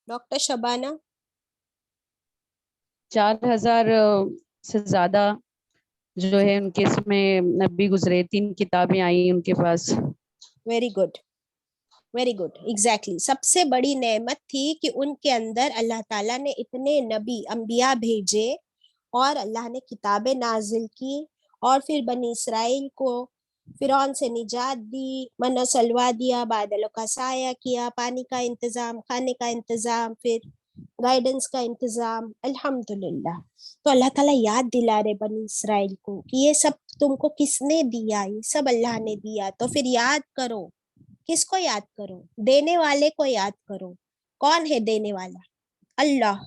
ڈاکٹر شبانہ؟ 4000 سے زیادہ جو ہے ان کے اس میں نبی گزرے, 3 کتابیں آئیں ان کے پاس. Very good, very good, exactly. سب سے بڑی نعمت تھی کہ ان کے اندر اللہ تعالیٰ نے اتنے نبی انبیاء بھیجے اور اللہ نے کتابیں نازل کی, اور پھر بنی اسرائیل کو فرعون سے نجات دی, من و سلوا دیا, بادلوں کا سایہ کیا, پانی کا انتظام, کھانے کا انتظام, پھر گائیڈنس کا انتظام. الحمدللہ. تو اللہ تعالیٰ یاد دلا رہے بنی اسرائیل کو کہ یہ سب تم کو کس نے دیا, یہ سب اللہ نے دیا. تو پھر یاد کرو. کس کو یاد کرو؟ دینے والے کو یاد کرو. کون ہے دینے والا؟ اللہ.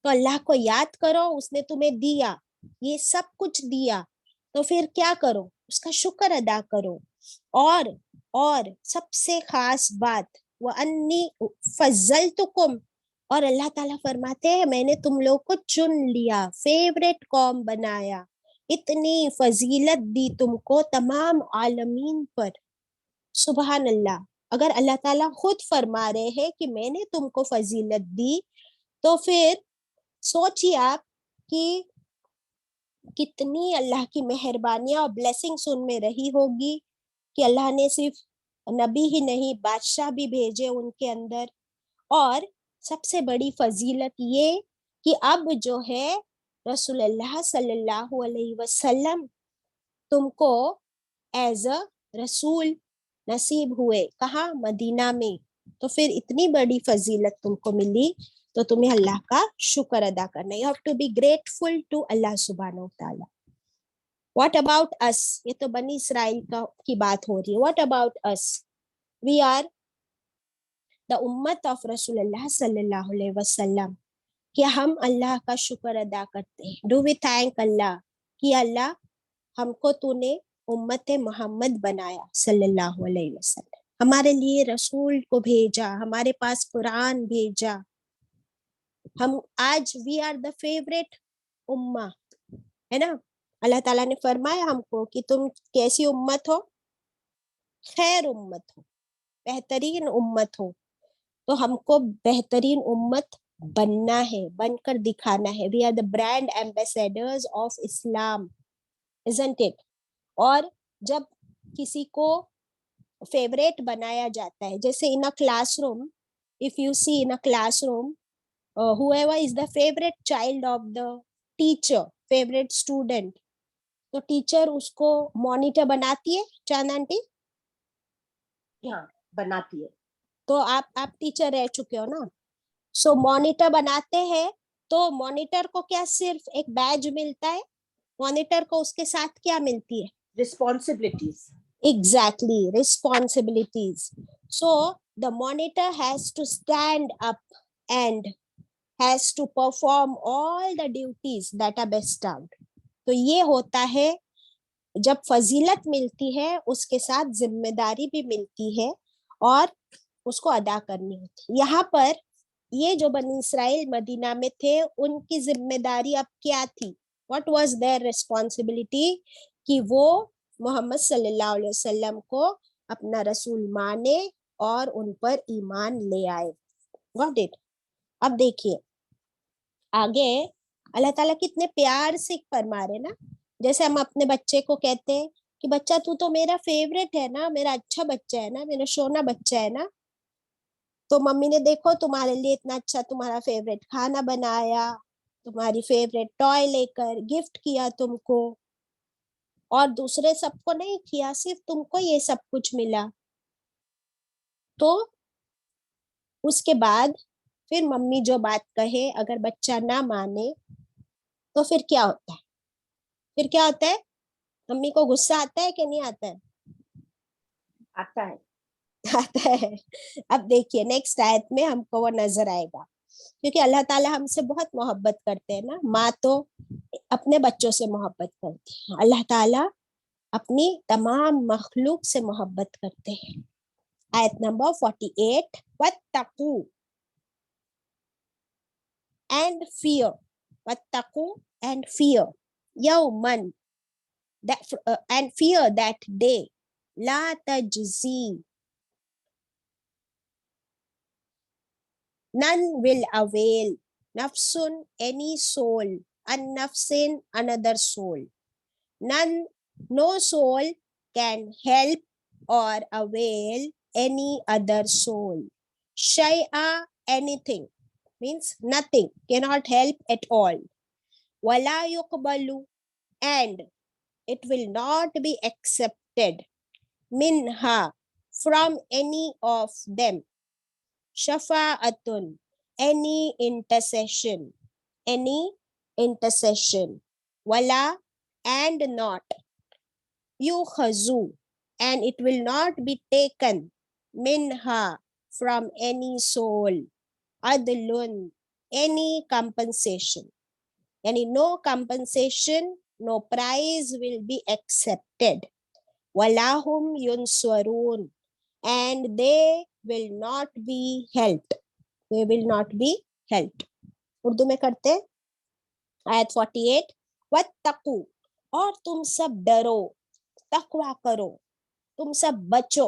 تو اللہ کو یاد کرو, اس نے تمہیں دیا, یہ سب کچھ دیا, تو پھر کیا کرو؟ اس کا شکر ادا کرو. اور سب سے خاص بات, وَأَنِّي فَضَّلْتُكُمْ, اور اللہ تعالیٰ فرماتے ہیں میں نے تم لوگ کو چن لیا, فیوریٹ قوم بنایا, اتنی فضیلت دی تم کو تمام عالمین پر. سبحان اللہ. اگر اللہ تعالیٰ خود فرما رہے ہیں کہ میں نے تم کو فضیلت دی, تو پھر سوچیے آپ کہ کتنی اللہ کی مہربانیاں اور بلیسنگس ان میں رہی ہوگی کہ اللہ نے صرف نبی ہی نہیں بادشاہ بھی بھیجے ان کے اندر. اور سب سے بڑی فضیلت یہ کہ اب جو ہے رسول اللہ صلی اللہ علیہ وسلم تم کو ایز اے رسول نصیب ہوئے. کہاں؟ مدینہ میں. تو پھر اتنی بڑی فضیلت تم کو ملی, تو تمہیں اللہ کا شکر ادا کرنا ہے. You have to be grateful to اللہ سبحانہ و تعالیٰ. What about us? یہ تو بنی اسرائیل کی بات ہو رہی ہے. What about us? We are the امت of رسول اللہ صلی اللہ علیہ وسلم. کیا ہم اللہ کا شکر ادا کرتے ہیں؟ Do we thank اللہ کہ اللہ ہم کو تو نے امت محمد بنایا صلی اللہ علیہ وسلم, ہمارے لیے رسول کو بھیجا, ہمارے پاس قرآن بھیجا. ہم آج وی آر دا فیوریٹ امہ ہے نا. اللہ تعالیٰ نے فرمایا ہم کو کہ تم کیسی امت ہو؟ خیر امت ہو, بہترین امت ہو. تو ہم کو بہترین امت بننا ہے, بن کر دکھانا ہے. We are the brand ambassadors of اسلام, isn't it? اور جب کسی کو فیوریٹ بنایا جاتا ہے, جیسے in a classroom, if you see in a classroom, whoever is the favorite child of the teacher, favorite student, تو ٹیچر اس کو مانیٹر بناتی ہے. چاند آنٹی؟ ہاں بناتی ہے. تو آپ ٹیچر رہ چکے ہو نا. سو مانیٹر بناتے ہیں, تو مانیٹر کو کیا صرف ایک بیج ملتا ہے؟ مانیٹر کو اس کے ساتھ کیا ملتی ہے؟ Responsibilities. Exactly, responsibilities. So the monitor has to stand up and has to perform all the duties that are best out. तो ये होता है जब फजीलत मिलती है उसके साथ जिम्मेदारी भी मिलती है और उसको अदा करनी होती है। यहाँ पर ये जो बनी इसराइल मदीना में थे उनकी जिम्मेदारी अब क्या थी? What was their responsibility? कि वो मोहम्मद सल्लल्लाहु अलैहि वसल्लम को अपना रसूल माने और उन पर ईमान ले आए। Got it? अब देखिए आगे अल्लाह ताला कितने प्यार से फरमा रहे ना, जैसे हम अपने बच्चे को कहते हैं कि बच्चा तू तो मेरा फेवरेट है ना, मेरा अच्छा बच्चा है ना, मेरा सोना बच्चा है ना, तो मम्मी ने देखो तुम्हारे लिए इतना अच्छा तुम्हारा फेवरेट खाना बनाया, तुम्हारी फेवरेट टॉय लेकर गिफ्ट किया तुमको, और दूसरे सबको नहीं किया, सिर्फ तुमको ये सब कुछ मिला। तो उसके बाद फिर मम्मी जो बात कहे अगर बच्चा ना माने तो फिर क्या होता है? फिर क्या होता है? मम्मी को गुस्सा आता है कि नहीं आता है? आता है। आता है। अब देखिए नेक्स्ट आयत में हमको वो नजर आएगा, क्योंकि अल्लाह ताला हमसे बहुत मोहब्बत करते हैं ना। माँ तो अपने बच्चों से मोहब्बत करती है, अल्लाह ताला अपनी तमाम मखलूक से मोहब्बत करते हैं। आयत number 48, वत्तकू and fear, wattaqu and fear yawman, that and fear that day, la tajzi, none will avail, nafsun any soul, an nafsin another soul, none, no soul can help or avail any other soul, shay'a anything means nothing, cannot help at all, wala yuqbalu and it will not be accepted, minha from any of them, shafa'atun any intercession, wala and not, yukhazu and it will not be taken, minha from any soul, adlun any compensation, yani no compensation, no prize will be accepted, walahum yunswarun and they will not be helped, they will not be helped। Urdu में करते हैं आयत 48, वत्तकू और तुम सब डरो, तकवा करो, तुम सब बचो,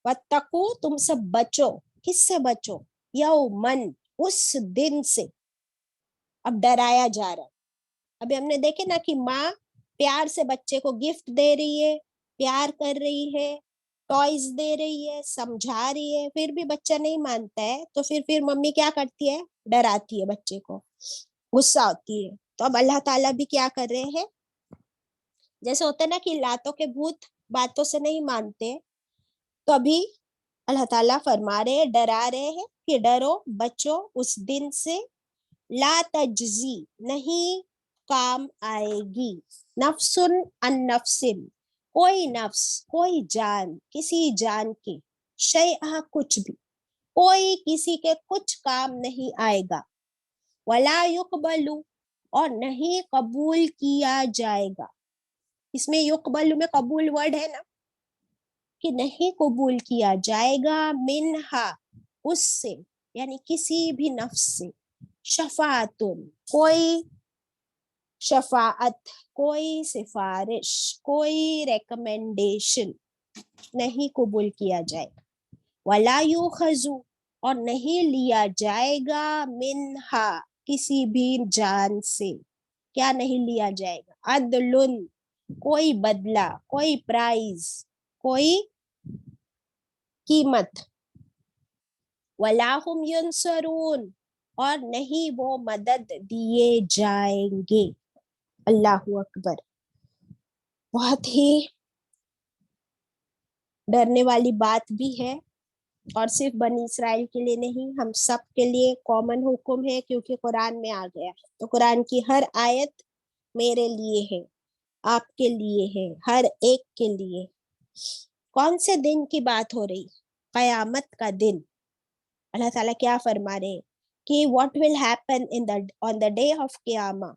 वत्तकू तुम सब बचो, किससे बचो? यौमन उस दिन से। अब डराया जा रहा है। अभी हमने देखे ना कि माँ प्यार से बच्चे को गिफ्ट दे रही है, प्यार कर रही है, टॉयज दे रही है, समझा रही है, फिर भी बच्चा नहीं मानता है तो फिर मम्मी क्या करती है? डराती है बच्चे को, गुस्सा होती है। तो अब अल्लाह ताला भी क्या कर रहे हैं? जैसे होता है ना कि लातों के भूत बातों से नहीं मानते, तो अभी अल्लाह ताला फरमा रहे हैं, डरा रहे हैं कि डरो, बचो उस दिन से, ला तजजी नहीं काम आएगी, नफ्सुन अन नफ्सिन कोई नफ्स, कोई जान किसी जान की, शैआ कुछ भी, कोई किसी के कुछ काम नहीं आएगा, वला युकबलु और नहीं कबूल किया जाएगा। इसमें युकबलु में कबूल वर्ड है ना, कि नहीं कबूल किया जाएगा, मिनहा उससे यानी किसी भी नफ्स से, शफाअतुन कोई शफाअत, कोई सिफारिश, कोई रेकमेंडेशन नहीं कबूल किया जाएगा, वला युखजु और नहीं लिया जाएगा, मिनहा किसी भी जान से, क्या नहीं लिया जाएगा? अदलुन कोई बदला, कोई प्राइज, कोई कीमत, वलाहुम युनसरून और नहीं वो मदद दिए जाएंगे। अल्लाहु अकबर। बहुत ही डरने वाली बात भी है, और सिर्फ बनी इसराइल के लिए नहीं, हम सब के लिए कॉमन हुक्म है, क्योंकि कुरान में आ गया है। तो कुरान की हर आयत मेरे लिए है, आपके लिए है, हर एक के लिए। कौन से दिन की बात हो रही? कयामत का दिन। अल्लाह ताला क्या फरमा रहे कि what will happen on the day of Qiyamah?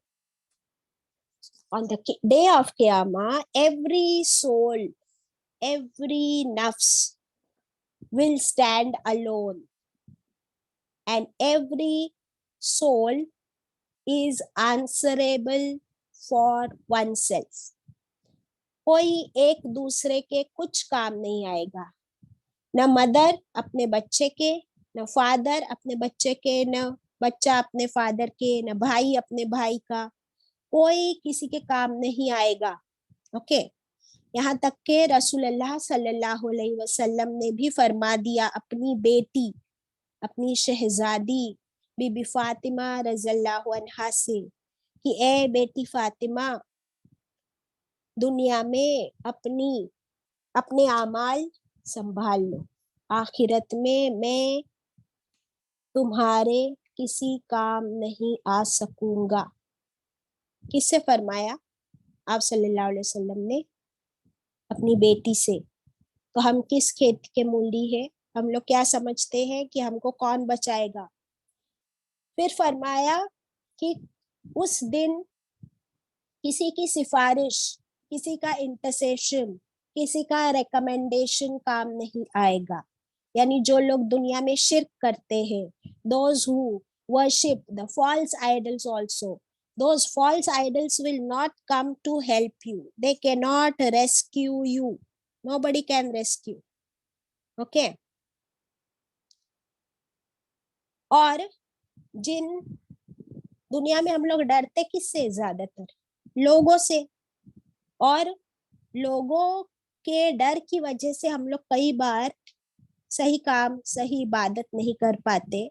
On the day of Qiyamah, every soul, every nafs will stand alone, and every soul is answerable for oneself. कोई एक दूसरे के कुछ काम नहीं आएगा, न मदर अपने बच्चे के, न फादर अपने बच्चे के, न बच्चा अपने फादर के, न भाई अपने भाई का, कोई किसी के काम नहीं आएगा। ओके, यहाँ तक के रसूलुल्लाह सल्लल्लाहु अलैहि वसल्लम ने भी फरमा दिया अपनी बेटी, अपनी शहजादी बीबी फातिमा रज़ियल्लाहु अन्हा से कि ए बेटी फातिमा, दुनिया में अपने आमाल संभाल लो, आखिरत में मैं तुम्हारे किसी काम नहीं आ सकूंगा। किससे फरमाया? आप सल्लल्लाहु अलैहि वसल्लम ने अपनी बेटी से। तो हम किस खेत के मूली है? हम लोग क्या समझते हैं कि हमको कौन बचाएगा? फिर फरमाया कि उस दिन किसी की सिफारिश, किसी का इंटरसेशन, किसी का रिकमेंडेशन काम नहीं आएगा। यानी जो लोग दुनिया में शिर्क करते हैं, those who worship the false idols also, those false idols will not come to help you. They cannot rescue you. Nobody can rescue. Okay? और जिन दुनिया में हम लोग डरते किससे? ज्यादातर लोगों से, और लोगों के डर की वजह से हम लोग कई बार सही काम, सही इबादत नहीं कर पाते।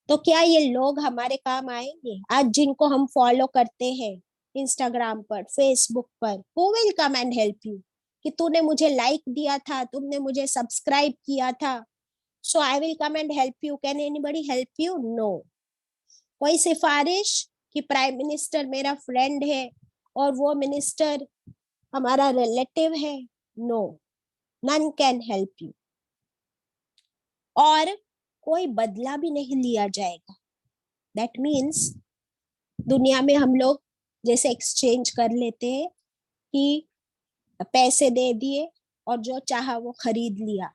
तो क्या ये लोग हमारे काम आएंगे? आज जिनको हम फॉलो करते हैं इंस्टाग्राम पर, फेसबुक पर, who will come and help you? कि तूने मुझे लाइक दिया था, तुमने मुझे सब्सक्राइब किया था, so I will come and help you. Can anybody help you? No. कोई सिफारिश कि प्राइम मिनिस्टर मेरा फ्रेंड है और वो मिनिस्टर हमारा रिलेटिव है? No, none can help you. और कोई बदला भी नहीं लिया जाएगा। दैट मीन्स दुनिया में हम लोग जैसे एक्सचेंज कर लेते हैं कि पैसे दे दिए और जो चाहा वो खरीद लिया।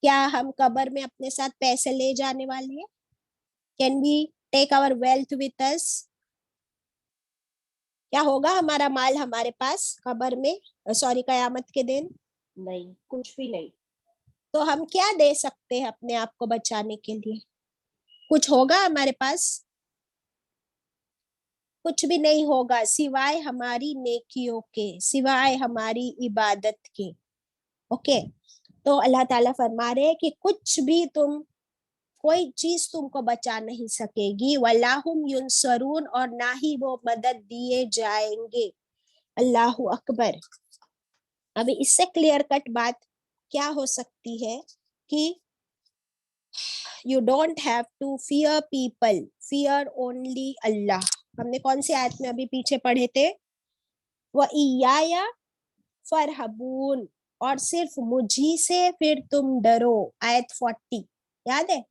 क्या हम कब्र में अपने साथ पैसे ले जाने वाले हैं? Can we take our wealth with us? क्या होगा हमारा माल हमारे पास कब्र में, सॉरी कयामत के दिन? नहीं, कुछ भी नहीं। तो हम क्या दे सकते हैं अपने आप को बचाने के लिए? कुछ होगा हमारे पास? कुछ भी नहीं होगा सिवाय हमारी नेकियों के, सिवाय हमारी इबादत के। ओके, तो अल्लाह ताला फरमा रहे हैं कि कुछ भी कोई चीज तुमको बचा नहीं सकेगी। वलाहुम युनसरून, और ना ही वो मदद दिए जाएंगे। अल्लाहु अकबर। अभी इससे क्लियर कट बात क्या हो सकती है कि you don't have to fear people, fear only Allah। हमने कौन सी आयत में अभी पीछे पढ़े थे? व इयाया फरहबून, और सिर्फ मुझी से फिर तुम डरो। आयत 40 याद है?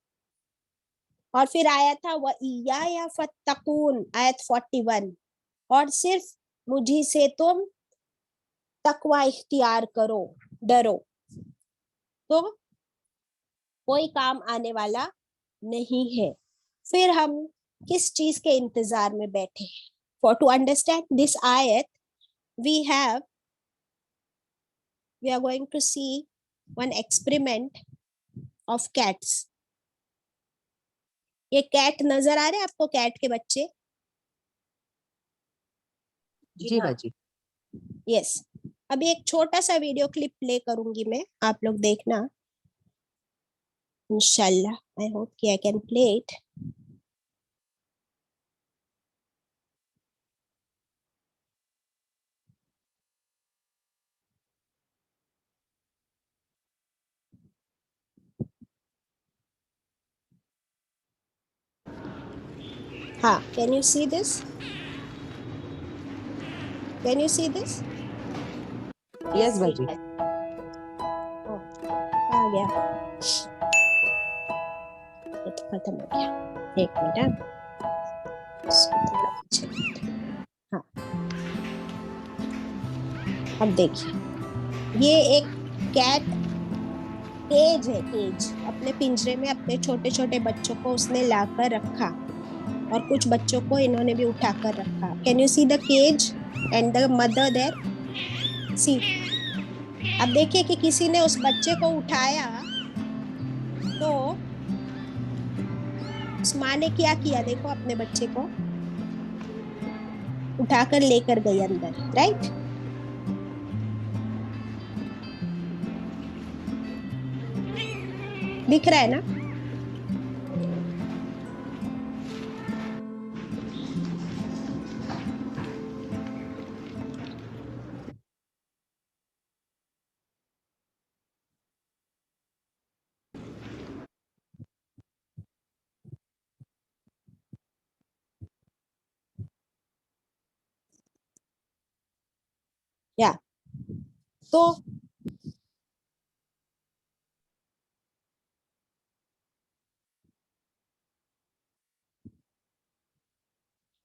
और फिर आया था व इयाया फत्तकून, आयत 41, और सिर्फ मुझी से तुम तकवा इख्तियार करो, डरो। तो कोई काम आने वाला नहीं है। फिर हम किस चीज के इंतजार में बैठे हैं? For to understand this ayat, we are going to see one experiment of cats. ये कैट नजर आ रहे हैं आपको? कैट के बच्चे? जी बाजी। यस। अभी एक छोटा सा वीडियो क्लिप प्ले करूंगी मैं, आप लोग देखना इंशाल्लाह। आई होप कि आई कैन प्ले इट। हाँ, can you see this? Can you see this? Yes, Baji. आ गया, ये तो खत्म हो गया। एक मिनट, इसको थोड़ा पीछे करते हैं। हाँ, अब देखिए, ये एक कैट केज है, केज। अपने पिंजरे में अपने छोटे छोटे बच्चों को उसने लाकर रखा, और कुछ बच्चों को इन्होंने भी उठाकर रखा। Can you see the cage and the mother there? See, अब देखिए कि किसी ने उस बच्चे को उठाया तो उस माँ ने क्या किया, देखो अपने बच्चे को उठाकर लेकर गई अंदर, राइट? दिख रहा है ना? या तो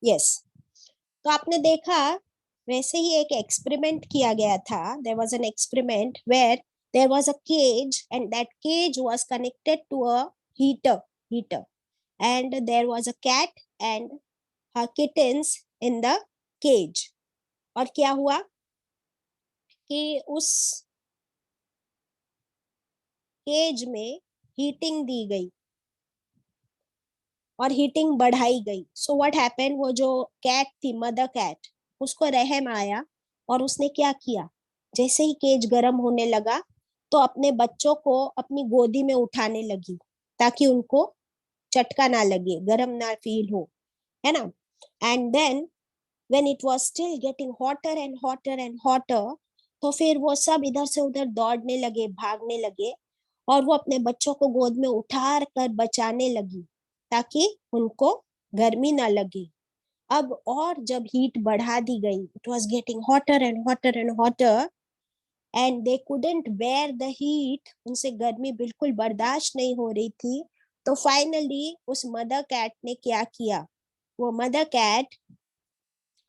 यस, तो आपने देखा वैसे ही एक एक्सपेरिमेंट किया गया था। There was an experiment where there was a cage and that cage was connected to a heater and there was a cat and her kittens in the cage। और क्या हुआ कि उस केज में हीटिंग दी गई और हीटिंग बढ़ाई गई। सो व्हाट हैपेंड, वो जो कैट थी, मदर कैट, उसको रहम आया और उसने क्या किया, जैसे ही केज गर्म होने लगा तो अपने बच्चों को अपनी गोदी में उठाने लगी ताकि उनको चटका ना लगे, गर्म ना फील हो, है ना? And then when it was still getting hotter and hotter and hotter, तो फिर वो सब इधर से उधर दौड़ने लगे, भागने लगे, और वो अपने बच्चों को गोद में उठा कर बचाने लगी ताकि उनको गर्मी ना लगे। अब और जब हीट बढ़ा दी गई, it was getting hotter and hotter and hotter and they couldn't bear the heat, उनसे गर्मी बिल्कुल बर्दाश्त नहीं हो रही थी। तो फाइनली उस मदर कैट ने क्या किया, वो मदर कैट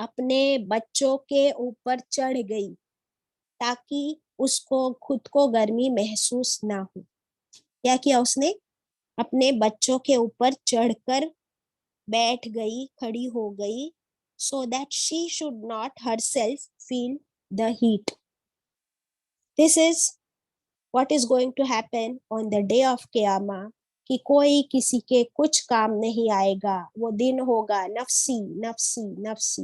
अपने बच्चों के ऊपर चढ़ गई ताकि उसको खुद को गर्मी महसूस ना हो। क्या किया उसने, अपने बच्चों के ऊपर चढ़कर बैठ गई, खड़ी हो गई, so that she should not herself feel the heat। This is what is going to happen on the day of Qiyamah, कि कोई किसी के कुछ काम नहीं आएगा। वो दिन होगा नफसी नफसी नफसी,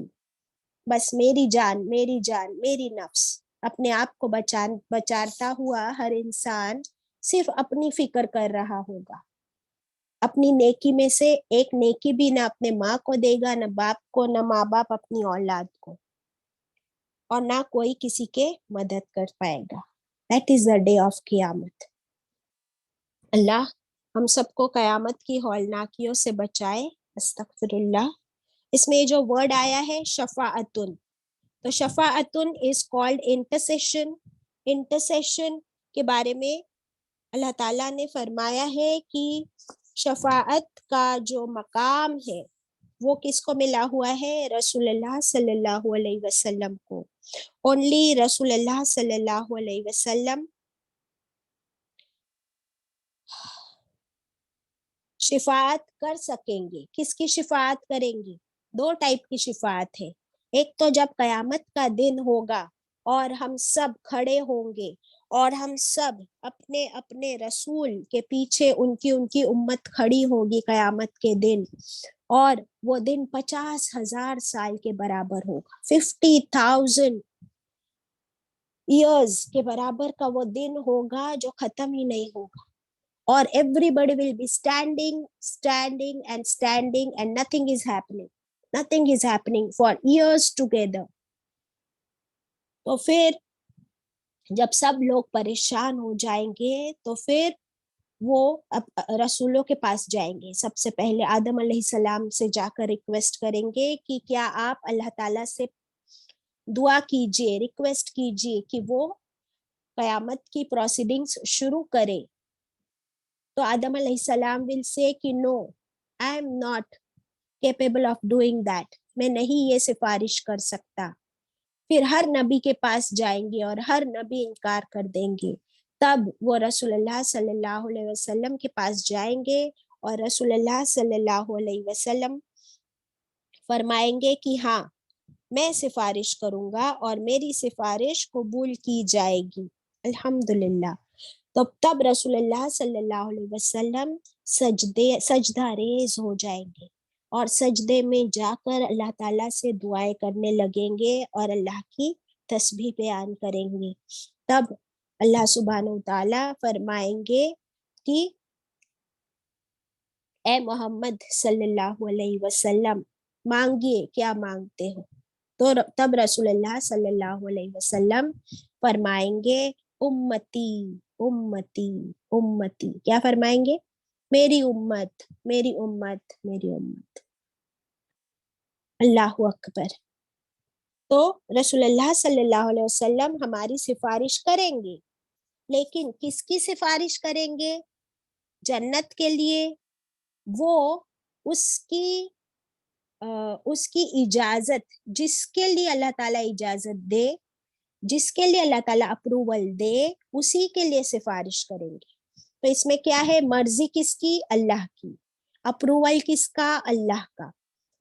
बस मेरी जान मेरी जान, मेरी नफ्स। अपने आप को बचाता हुआ हर इंसान सिर्फ अपनी फिक्र कर रहा होगा। अपनी नेकी में से एक नेकी भी ना अपने माँ को देगा, ना बाप को, ना माँ बाप अपनी औलाद को, और ना कोई किसी के मदद कर पाएगा। That is the day of कियामत। अल्लाह हम सबको कयामत की हौलनाकियों से बचाए। अस्तगफिरुल्लाह। इसमें जो वर्ड आया है शफाअतुन, तो शफाअतुन इज कॉल्ड इंटरसेशन। इंटरसेशन के बारे में अल्लाह ताला ने फरमाया है कि शफाअत का जो मकाम है वो किसको मिला हुआ है, रसूलुल्लाह सल्लल्लाहु अलैहि वसल्लम को। ओनली रसूलुल्लाह सल्लल्लाहु अलैहि वसल्लम शिफाअत कर सकेंगे। किसकी शिफाअत करेंगे? दो टाइप की शिफाअत है। एक तो जब कयामत का दिन होगा और हम सब खड़े होंगे और हम सब अपने अपने रसूल के पीछे, उनकी उनकी उम्मत खड़ी होगी कयामत के दिन, और वो दिन 50,000 साल के बराबर होगा। 50,000 ईयर्स के बराबर का वो दिन होगा जो खत्म ही नहीं होगा। और everybody will be standing and nothing is happening for years together। तो फिर जब सब लोग परेशान हो जाएंगे तो फिर वो रसूलों के पास जाएंगे। सबसे पहले आदम अलैहिस्सलाम से जाकर रिक्वेस्ट करेंगे कि क्या आप अल्लाह ताला से दुआ कीजिए, रिक्वेस्ट कीजिए कि वो क़यामत की प्रोसीडिंग्स शुरू करे. तो आदम अलैहिस्सलाम will say that no, I am not capable of doing that, मैं नहीं ये सिफारिश कर सकता. फिर हर नबी के पास जाएंगे और हर नबी इनकार कर देंगे. तब वो रसूलुल्लाह सल्लल्लाहु अलैहि वसल्लम के पास जाएंगे और रसूलुल्लाह सल्लल्लाहु अलैहि वसल्लम फरमाएंगे कि हाँ, मैं सिफारिश करूंगा और मेरी सिफारिश कबूल की जाएगी. अल्हम्दुलिल्लाह. तो तब रसूलुल्लाह सल्लल्लाहु अलैहि वसल्लम सजदा रेज हो जाएंगे और सजदे में जाकर अल्लाह ताला से दुआएं करने लगेंगे और अल्लाह की तस्बीह बयान करेंगे. तब अल्लाह सुब्हानहू ताला फरमाएंगे कि ए मोहम्मद सल्लल्लाहु अलैहि वसल्लम, मांगिए क्या मांगते हो. तो तब रसूलुल्लाह सल्लल्लाहु अलैहि वसल्लम फरमाएंगे उम्मती उम्मती उम्मती. क्या फरमाएंगे? मेरी उम्मत मेरी उम्मत मेरी उम्मत. अल्लाहु अकबर. तो रसूलुल्लाह सल्लल्लाहु अलैहि वसल्लम हमारी सिफारिश करेंगे, लेकिन किसकी सिफारिश करेंगे? जन्नत के लिए. वो उसकी इजाजत, जिसके लिए अल्लाह ताला इजाजत दे, जिसके लिए अल्लाह ताला अप्रूवल दे, उसी के लिए सिफारिश करेंगे. तो इसमें क्या है? मर्जी किसकी? अल्लाह की. अप्रूवल किसका? अल्लाह का.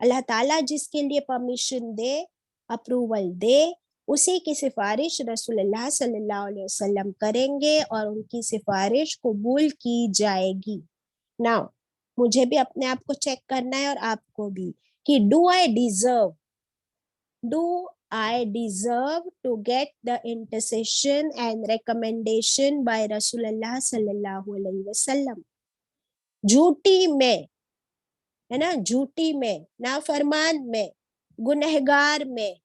अल्लाह ताला जिसके लिए परमिशन दे, अप्रूवल दे, उसी की सिफारिश रसूलुल्लाह सल्लल्लाहु अलैहि वसल्लम करेंगे और उनकी सिफारिश कबूल की जाएगी. नाउ मुझे भी अपने आप को चेक करना है और आपको भी कि do I deserve to get the intercession and recommendation by Rasulullah sallallahu alaihi wasallam. झूठी में, है ना, झूठी में, नाफरमान में, गुनहगार में,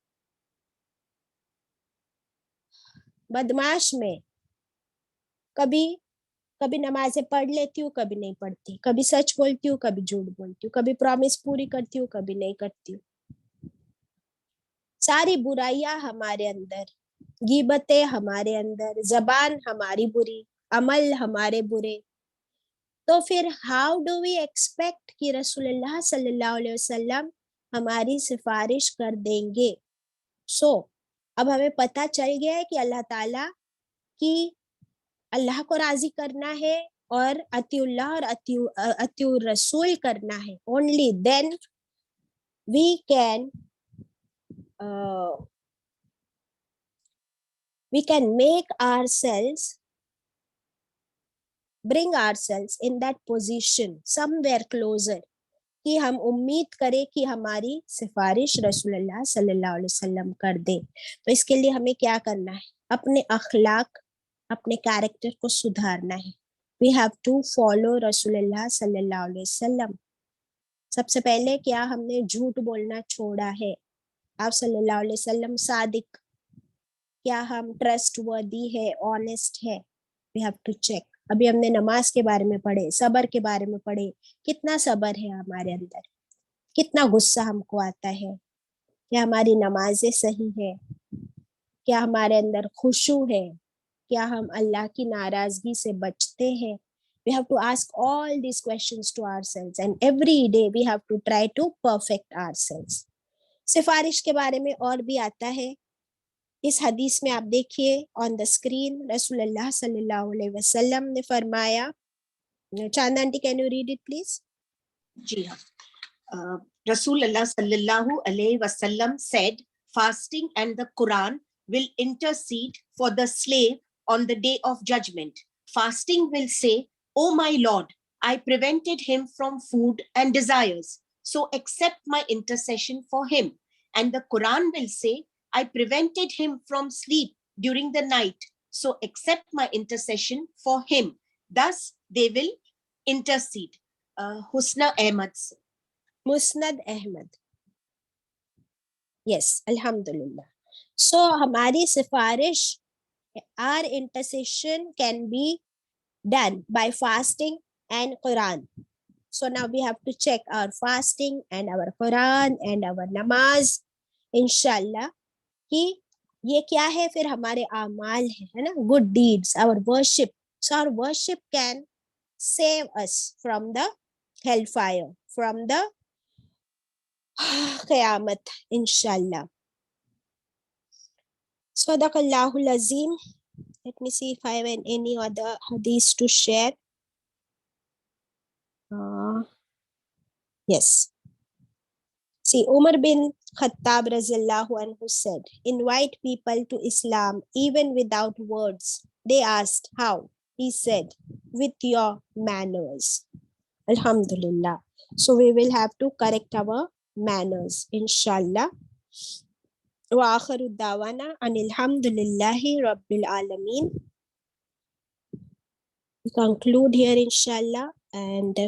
बदमाश में, कभी कभी नमाजें पढ़ लेती हूँ, कभी नहीं पढ़ती, कभी सच बोलती हूँ, कभी झूठ बोलती हूँ, कभी प्रॉमिस पूरी करती हूँ, कभी नहीं करती हूँ. सारी बुराइयां हमारे अंदर, गीबतें हमारे अंदर, जबान हमारी बुरी, अमल हमारे बुरे. तो फिर हाउ डू वी एक्सपेक्ट कि रसूलुल्लाह सल्लल्लाहु अलैहि वसल्लम हमारी सिफारिश कर देंगे. सो अब हमें पता चल गया है कि अल्लाह ताला की, अल्लाह को राजी करना है और अतिउल्लाह और अतिउर रसूल करना है. Only then we can make ourselves, bring ourselves in that position somewhere closer कि हम उम्मीद करें कि हमारी सिफारिश रसूलुल्लाह सल्लल्लाहु अलैहि वसल्लम कर दे. तो इसके लिए हमें क्या करना है? अपने अखलाक, अपने कैरेक्टर को सुधारना है. वी हैव टू फॉलो रसूलुल्लाह सल्लल्लाहु अलैहि वसल्लम. सबसे पहले क्या हमने झूठ बोलना छोड़ा है? आप सल्लल्लाहु अलैहि वसल्लम सादिक, क्या हम ट्रस्ट वर्दी है, ऑनेस्ट है? We have to check. अभी हमने नमाज के बारे में पढ़े, सबर के बारे में पढ़े. कितना सबर है हमारे अंदर? कितना गुस्सा हमको आता है? क्या हमारी नमाजें सही है? क्या हमारे अंदर खुशू है? क्या हम अल्लाह की नाराजगी से बचते हैं? We have to ask all these questions to ourselves and every day we have to try to perfect ourselves. सिफारिश के बारे में और भी आता है. इस हदीस में आप देखिए ऑन द स्क्रीन, रसूलुल्लाह सल्लल्लाहु अलैहि वसल्लम ने फरमाया, Chand aunty can you read it please? जी हाँ. Rasulullah sallallahu alaihi wasallam said, fasting and the Quran will intercede for the slave on the day of judgment. Fasting will say, "O my Lord, I prevented him from food and desires, so accept my intercession for him." And the Quran will say, "I prevented him from sleep during the night, so accept my intercession for him." Thus they will intercede. Husna Ahmad. Musnad Ahmad. Yes, अल्हम्दुलिल्लाह. So हमारी सिफारिश, our intercession can be done by fasting and Quran. So now we have to check our fasting and our Quran and our namaz, inshallah, کہ یہ کیا ہے پھر ہمارے اعمال ہے نا, good deeds, our worship. So our worship can save us from the hellfire, from the قیامت inshallah. Sadaq Allahul Azim. Let me see if I have any other hadith to share. Yes. See, Umar bin Khattab Razallahu anhu said, invite people to Islam even without words. They asked, how? He said, with your manners. Alhamdulillah. So we will have to correct our manners, inshallah. Wa akhiru da'wana anil hamdulillahi rabbil alameen. We conclude here, inshallah, and